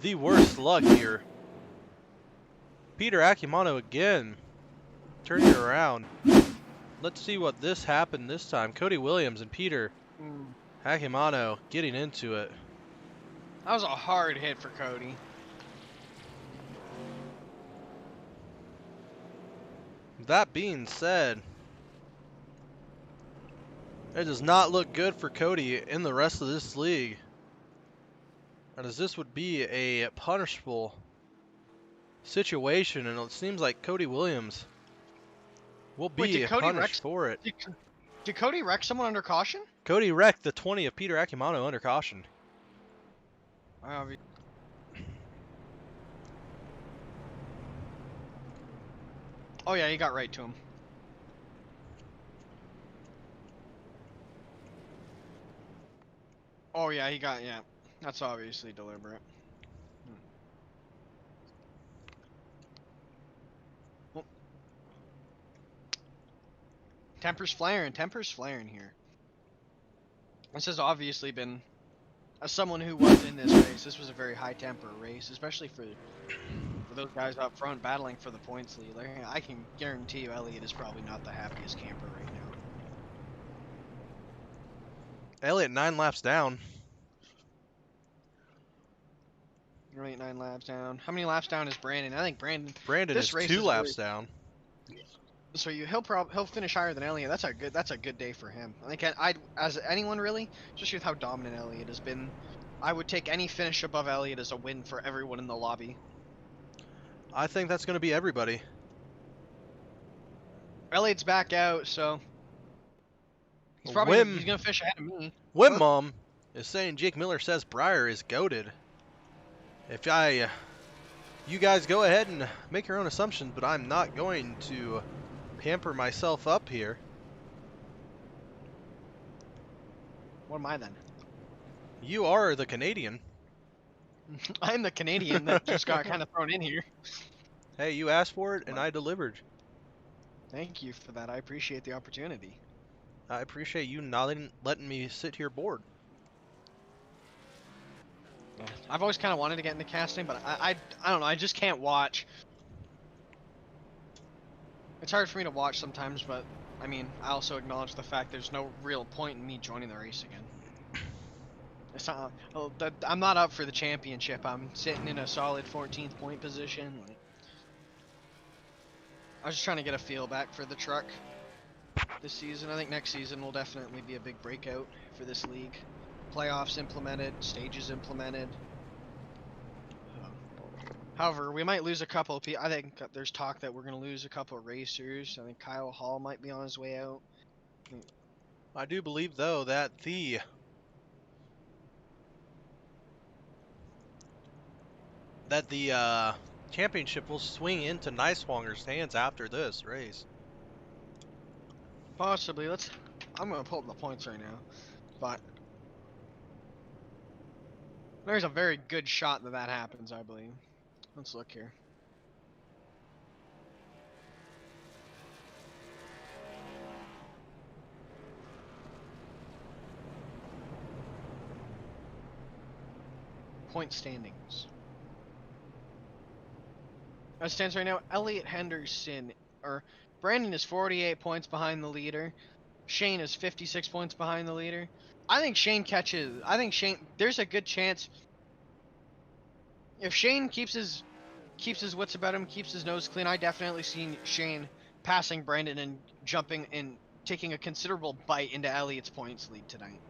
the worst luck here. Peter Akimano again turning it around. Let's see what this happened this time. Cody Williams and Peter Akimano getting into it. That was a hard hit for Cody. That being said, it does not look good for Cody in the rest of this league, as this would be a punishable situation, and it seems like Cody Williams will be punished for it. Did Cody wreck someone under caution? Cody wrecked the 20 of Peter Akimano under caution. Oh yeah, he got right to him. Oh yeah, yeah. That's obviously deliberate. Oh. Temper's flaring here. This has obviously been, as someone who was in this race, this was a very high temper race, especially for those guys up front battling for the points lead. Like, I can guarantee you Elliott is probably not the happiest camper right now. Elliott 9 laps down. Right, 9 laps down. How many laps down is Brandon? I think Brandon Is 2 laps down. So he'll finish higher than Elliott. That's a good day for him. I think as anyone really, especially with how dominant Elliott has been, I would take any finish above Elliott as a win for everyone in the lobby. I think that's going to be everybody. Elliott's back out, so he's probably he's gonna fish ahead of me. Wim Mom is saying Jake Miller says Breyer is goated. If you guys go ahead and make your own assumptions, but I'm not going to pamper myself up here. What am I then? You are the Canadian. I'm the Canadian that just got kind of thrown in here. Hey, you asked for it and I delivered. Thank you for that. I appreciate the opportunity. I appreciate you not letting me sit here bored. Yeah. I've always kind of wanted to get into casting, but I don't know. I just can't watch. It's hard for me to watch sometimes, but I mean, I also acknowledge the fact there's no real point in me joining the race again. It's not, I'm not up for the championship. I'm sitting in a solid 14th point position. I was just trying to get a feel back for the truck this season. I think next season will definitely be a big breakout for this league. Playoffs implemented, stages implemented. However, we might lose a couple of people. I think there's talk that we're going to lose a couple of racers. I think Kyle Hall might be on his way out. I do believe, though, that the championship will swing into Nicewonger's hands after this race. Possibly. I'm gonna pull up the points right now, but there's a very good shot that happens, I believe. Let's look here. Point standings. As it stands right now, Elliot Henderson, or Brandon is 48 points behind the leader. Shane is 56 points behind the leader. I think Shane, there's a good chance if Shane keeps his wits about him, keeps his nose clean, I definitely see Shane passing Brandon and jumping and taking a considerable bite into Elliot's points lead tonight.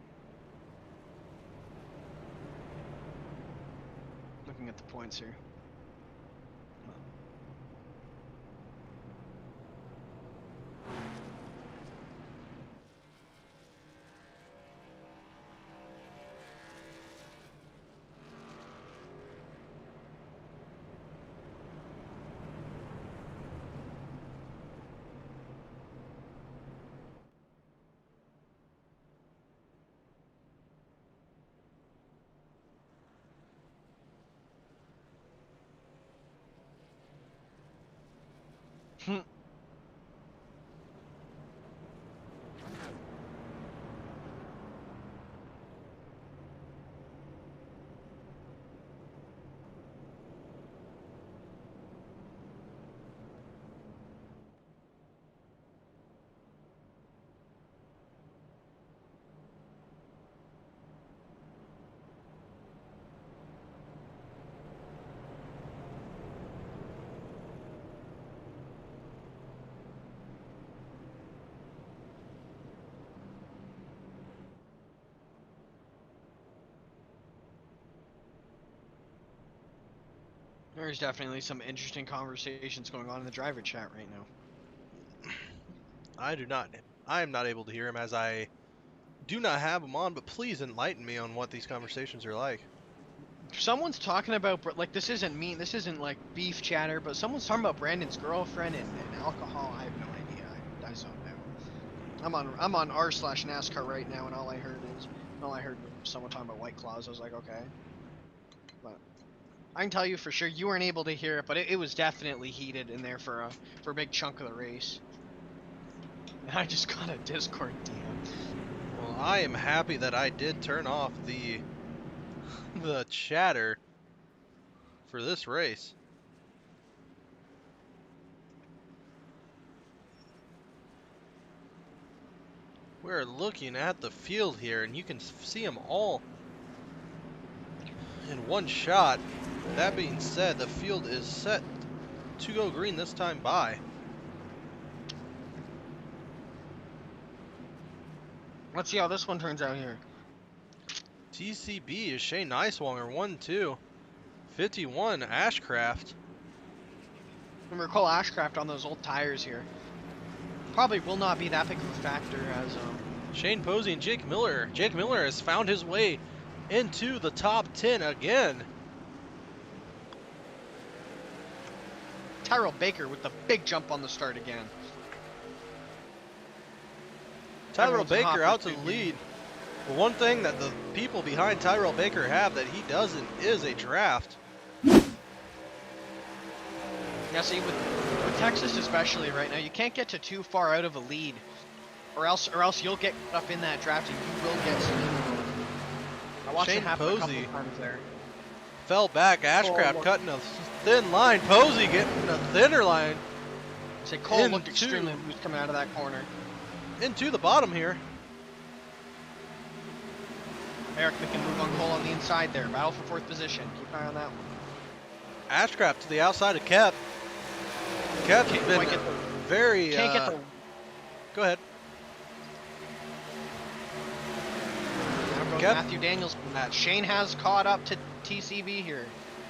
Looking at the points here. There's definitely some interesting conversations going on in the driver chat right now. I am not able to hear him as I do not have him on, but please enlighten me on what these conversations are like. Someone's talking about, like, this isn't like beef chatter, but someone's talking about Brandon's girlfriend and alcohol. I have no idea. I don't know. I'm on r/NASCAR right now, and all I heard was someone talking about White Claws. I was like, okay. But I can tell you for sure you weren't able to hear it, but it was definitely heated in there for a big chunk of the race. And I just got a Discord DM. Well, I am happy that I did turn off the chatter for this race. We're looking at the field here, and you can see them all in one shot. That being said, the field is set to go green this time by. Let's see how this one turns out here. TCB is Shane Niceswonger, 1-2. 51, Ashcraft. Remember, Cole Ashcraft on those old tires here. Probably will not be that big of a factor as Shane Posey and Jake Miller. Jake Miller has found his way into the top 10 again. Tyrell Baker with the big jump on the start again. Tyrell Baker out to the lead. But one thing that the people behind Tyrell Baker have that he doesn't is a draft. Yeah, see, with Texas especially right now, you can't get too far out of a lead, or else you'll get up in that draft and you will get some. I watched it happen a couple of times there. Fell back. Ashcraft cutting a thin line. Posey getting a thinner line. Say Cole looked extremely loose coming out of that corner. Into the bottom here. Eric making a move on Cole on the inside there. Battle for fourth position. Keep an eye on that one. Ashcraft to the outside of Kep. Kep has been very... Can't get the... Go ahead. Now goes Matthew Daniels from that. Shane has caught up to TCB here.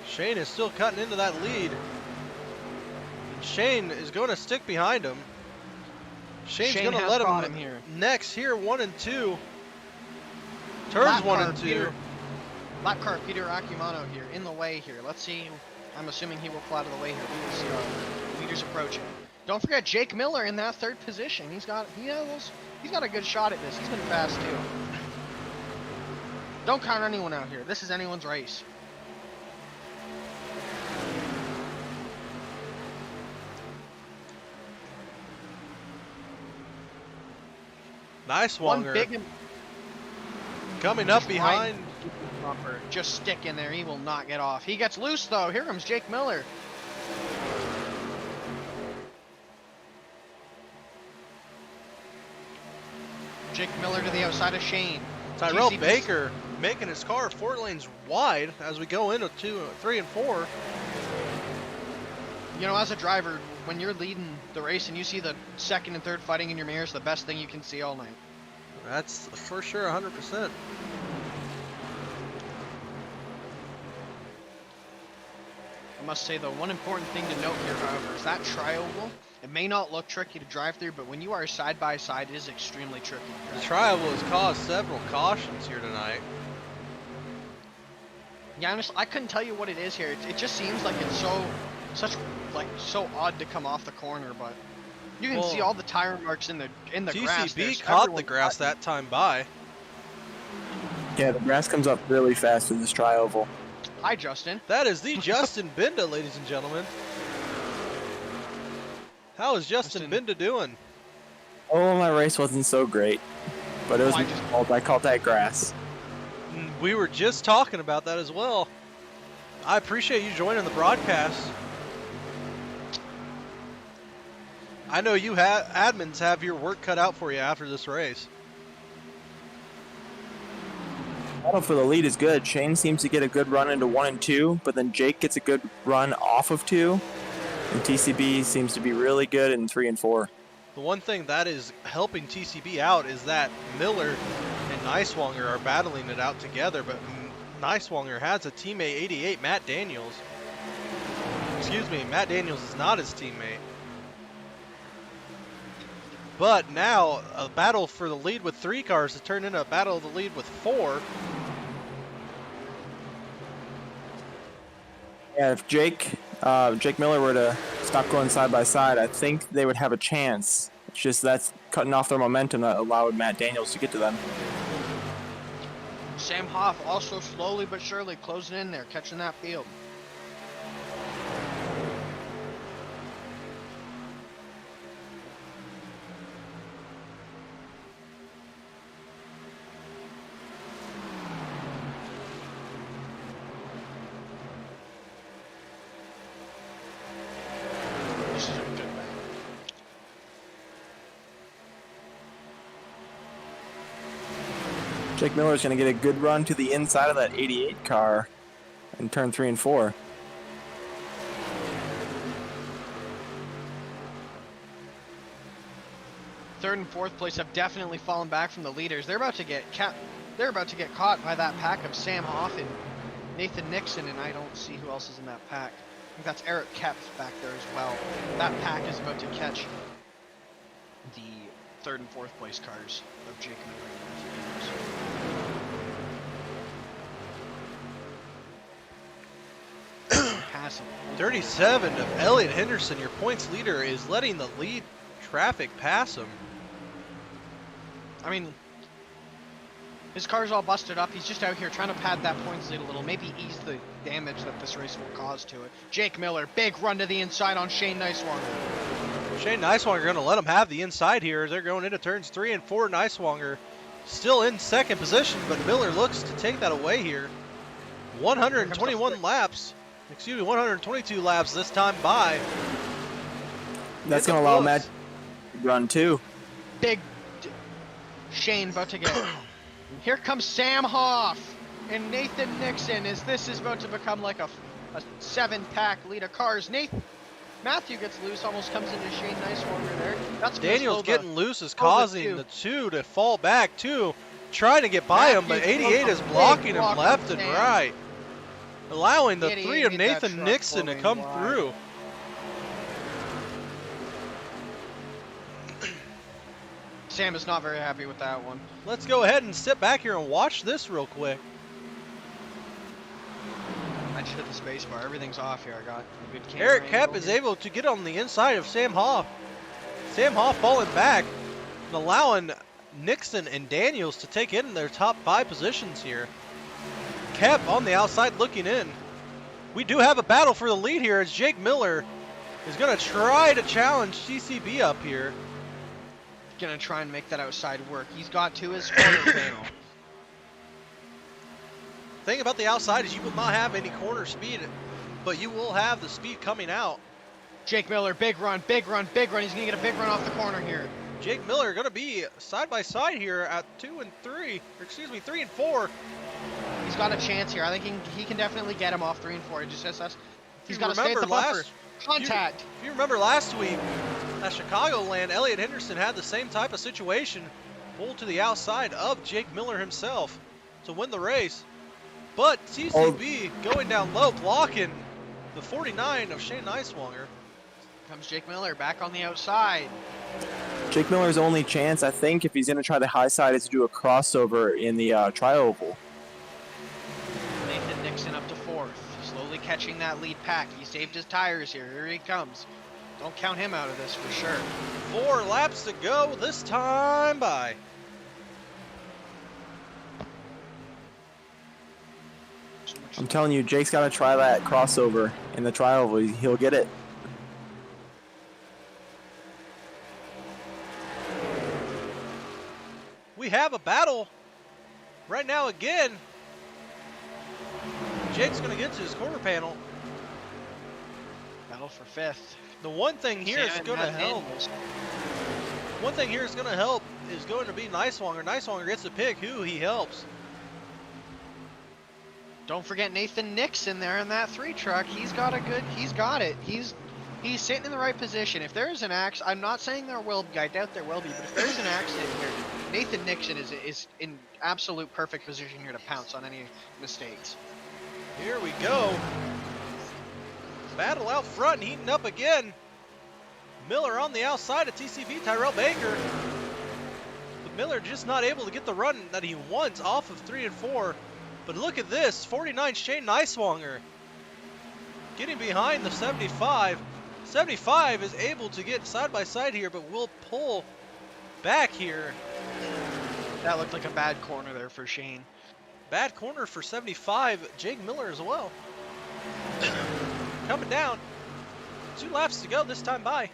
Shane is still cutting into that lead. And Shane is going to stick behind him. Shane's Shane gonna has let caught him him here. next here, 1 and 2. Turns Lap 1 car, and 2. Lap car Peter Acumano here, in the way here. Let's see. I'm assuming he will fly out of the way here. We will see our leaders approaching. Don't forget Jake Miller in that 3rd position. He's got a good shot at this. He's been fast too. Don't count anyone out here. This is anyone's race. Nice One Wonger. big Coming up just behind. bumper. Just stick in there. He will not get off. He gets loose though. Here comes Jake Miller. Jake Miller to the outside of Shane. Tyrell TCB Baker making his car 4 lanes wide as we go into 2, 3, and 4. You know, as a driver, when you're leading the race and you see the 2nd and 3rd fighting in your mirror, it's the best thing you can see all night. That's for sure 100%. I must say, though, one important thing to note here, however, is that tri-oval. It may not look tricky to drive through, but when you are side by side, it is extremely tricky. The tri-oval has caused several cautions here tonight. Yeah, honestly, I couldn't tell you what it is here. It just seems like it's so odd to come off the corner, but you can see all the tire marks in the grass. TCB caught the grass that time by. Yeah, the grass comes up really fast in this tri-oval. Hi, Justin. That is the Justin Binda, ladies and gentlemen. How is Justin Binda doing? Oh, my race wasn't so great, but it was my fault. I caught that grass. We were just talking about that as well. I appreciate you joining the broadcast. I know you admins have your work cut out for you after this race. Battle for the lead is good. Shane seems to get a good run into 1 and 2, but then Jake gets a good run off of 2, and TCB seems to be really good in 3 and 4. The one thing that is helping TCB out is that Miller and Nicewanger are battling it out together, but Nicewanger has a teammate 88, Matt Daniels. Excuse me, Matt Daniels is not his teammate. But now, a battle for the lead with 3 cars has turned into a battle of the lead with 4. Yeah, if Jake Miller were to stop going side by side, I think they would have a chance. It's just that's cutting off their momentum that allowed Matt Daniels to get to them. Sam Hoff also slowly but surely closing in there, catching that field. Jake Miller's going to get a good run to the inside of that 88 car in turn 3 and 4. Third and fourth place have definitely fallen back from the leaders. They're about to get caught by that pack of Sam Hoff and Nathan Nixon, and I don't see who else is in that pack. I think that's Eric Kepf back there as well. That pack is about to catch the third and fourth place cars of Jake Miller and Matthew Daniels. 37 of Elliott Henderson, your points leader, is letting the lead traffic pass him. I mean, his car's all busted up. He's just out here trying to pad that points lead a little, maybe ease the damage that this race will cause to it. Jake Miller, big run to the inside on Shane Nicewanger. Shane Nicewanger going to let him have the inside here as they're going into turns 3 and 4. Nicewanger still in second position, but Miller looks to take that away here. 121 laps. Excuse me, 122 laps this time by. That's going to allow Matt to run too. Big Shane about to get. Here comes Sam Hoff and Nathan Nixon as this is about to become like a 7-pack lead of cars. Matthew gets loose, almost comes into Shane Nicewanger there. That's Daniels getting loose is causing the 2 to fall back too. Trying to get by him, but 88 is blocking him left and right. Allowing the 3 of Nathan Nixon to come through. Sam is not very happy with that one. Let's go ahead and sit back here and watch this real quick. I just hit the space bar. Everything's off here. I got a good camera Eric Kep angle is here. able to get on the inside of Sam Hoff. Sam Hoff falling back and allowing Nixon and Daniels to take in their top 5 positions here. Kep on the outside looking in. We do have a battle for the lead here as Jake Miller is going to try to challenge TCB up here. Gonna try and make that outside work. He's got to his corner panel. Thing about the outside is you will not have any corner speed, but you will have the speed coming out. Jake Miller, big run, big run, big run. He's gonna get a big run off the corner here. Jake Miller going to be side by side here at 2 and 3, or excuse me, 3 and 4. He's got a chance here. I think he can definitely get him off 3 and 4. He just has us. He's You got to stay at the remember buffer. Contact. If you remember last week at Chicagoland, Elliot Henderson had the same type of situation, pulled to the outside of Jake Miller himself to win the race. But TCB going down low, blocking the 49 of Shane Niswanger. Comes Jake Miller back on the outside. Jake Miller's only chance, I think, if he's going to try the high side, is to do a crossover in the tri-oval. Nathan Nixon up to 4th. Slowly catching that lead pack. He saved his tires here. Here he comes. Don't count him out of this for sure. 4 laps to go this time by. I'm telling you, Jake's got to try that crossover in the tri-oval. He'll get it. We have a battle right now again. Jake's going to get to his corner panel. Battle for 5th. The one thing here is going to help. One thing here is going to help is going to be Niswanger. Niswanger gets to pick who he helps. Don't forget Nathan Nixon there in that 3 truck. He's got it. He's sitting in the right position. If there is an accident, I'm not saying there will be. I doubt there will be. But if there's an accident here, Nathan Nixon is in absolute perfect position here to pounce on any mistakes. Here we go. Battle out front, heating up again. Miller on the outside of TCB, Tyrell Baker. But Miller just not able to get the run that he wants off of 3 and 4. But look at this, 49 Shane Niswanger getting behind the 75. 75 is able to get side by side here, but will pull back here. That looked like a bad corner there for Shane. Bad corner for 75, Jake Miller as well. Coming down. 2 laps to go this time by.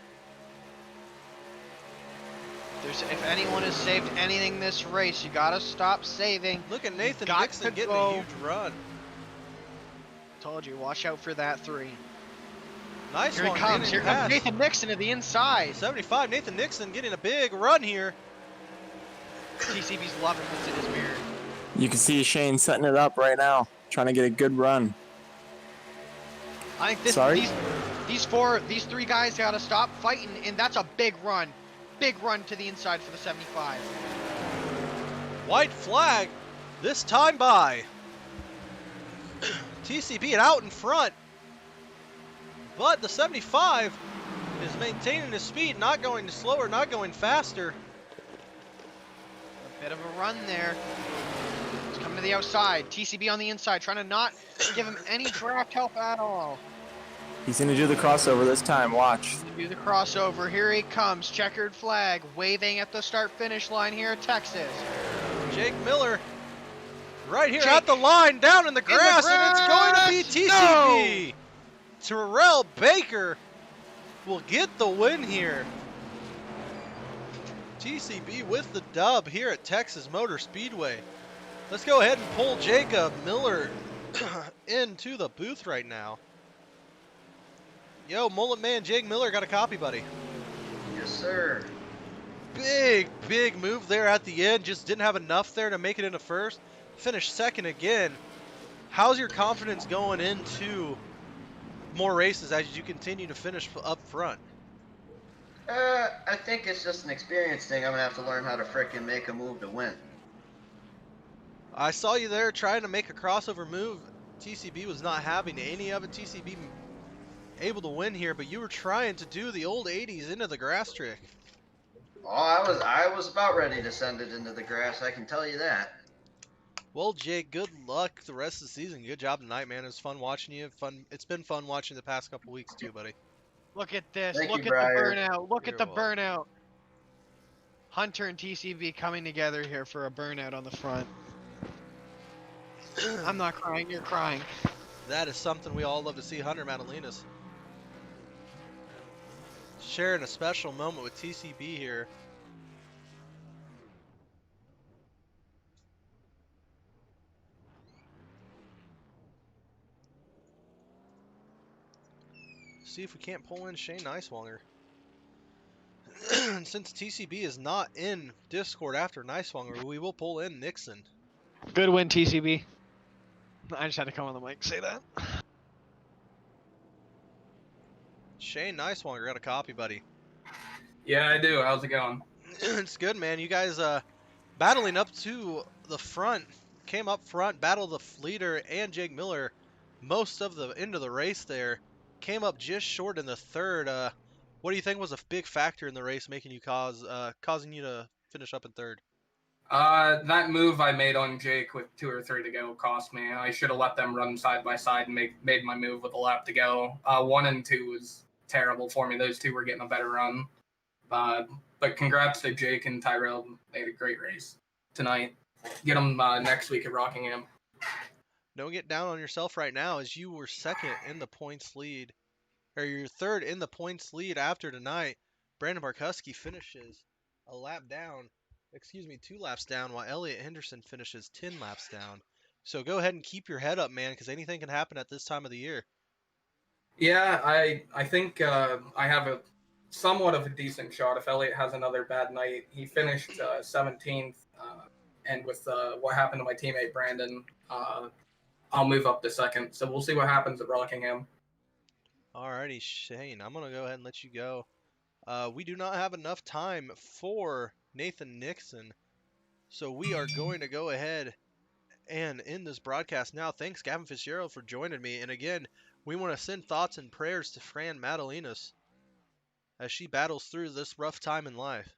If anyone has saved anything this race, you gotta stop saving. Look at Nathan Nixon getting a huge run. Told you, watch out for that 3. Nice Here one. he comes. Here comes Nathan Nixon to the inside. 75, Nathan Nixon getting a big run here. TCB's loving what's in his mirror. You can see Shane setting it up right now, trying to get a good run. I think these 3 guys gotta stop fighting, and that's a big run. Big run to the inside for the 75. White flag this time by. TCB out in front. But the 75 is maintaining his speed, not going slower, not going faster. A bit of a run there. He's coming to the outside. TCB on the inside, trying to not give him any draft help at all. He's going to do the crossover this time. Watch. Do the crossover. Here he comes. Checkered flag waving at the start-finish line here at Texas. Jake Miller right here at the line, down in the grass, and it's going to be TCB. No! Terrell Baker will get the win here. TCB with the dub here at Texas Motor Speedway. Let's go ahead and pull Jacob Miller into the booth right now. Yo, Mullet Man Jake Miller got a copy, buddy. Yes, sir. Big move there at the end. Just didn't have enough there to make it into first. Finished second again. How's your confidence going into more races as you continue to finish up front? I think it's just an experience thing. I'm going to have to learn how to frickin' make a move to win. I saw you there trying to make a crossover move. TCB was not having any of it. TCB able to win here, but you were trying to do the old 80s into the grass trick. Oh, I was about ready to send it into the grass. I can tell you that. Well, Jake, good luck the rest of the season. Good job tonight, man. It was fun watching you. It's been fun watching the past couple weeks too, buddy. Look at this. Thank Look you, at the Briar. burnout. Look You're at the welcome. burnout. Hunter and TCB coming together here for a burnout on the front. I'm not crying. You're crying. That is something we all love to see. Hunter Madalinas sharing a special moment with TCB here. See if we can't pull in Shane Nicewanger. Since TCB is not in Discord after Nicewanger, we will pull in Nixon. Good win, TCB. I just had to come on the mic and say that. Shane Nicewanger, got a copy, buddy. Yeah, I do. How's it going? It's good, man. You guys battling up to the front, came up front, battled the leader and Jake Miller most of the end of the race there. Came up just short in the third. What do you think was a big factor in the race making you causing you to finish up in third? That move I made on Jake with 2 or 3 to go cost me. I should have let them run side by side and made my move with a lap to go. 1 and 2 was terrible for me. Those 2 were getting a better run. But congrats to Jake and Tyrell. They had a great race tonight. Get them next week at Rockingham. Don't get down on yourself right now, as you were second in the points lead, or you're third in the points lead after tonight. Brandon Barkuski finishes a lap down, 2 laps down, while Elliot Henderson finishes 10 laps down. So go ahead and keep your head up, man, because anything can happen at this time of the year. Yeah, I think I have a somewhat of a decent shot if Elliot has another bad night. He finished 17th, and with what happened to my teammate Brandon, I'll move up to second. So we'll see what happens at Rockingham. Alrighty, Shane, I'm going to go ahead and let you go. We do not have enough time for Nathan Nixon, so we are going to go ahead and end this broadcast now. Thanks, Gavin Fitzgerald, for joining me. And again, we want to send thoughts and prayers to Fran Madalinas as she battles through this rough time in life.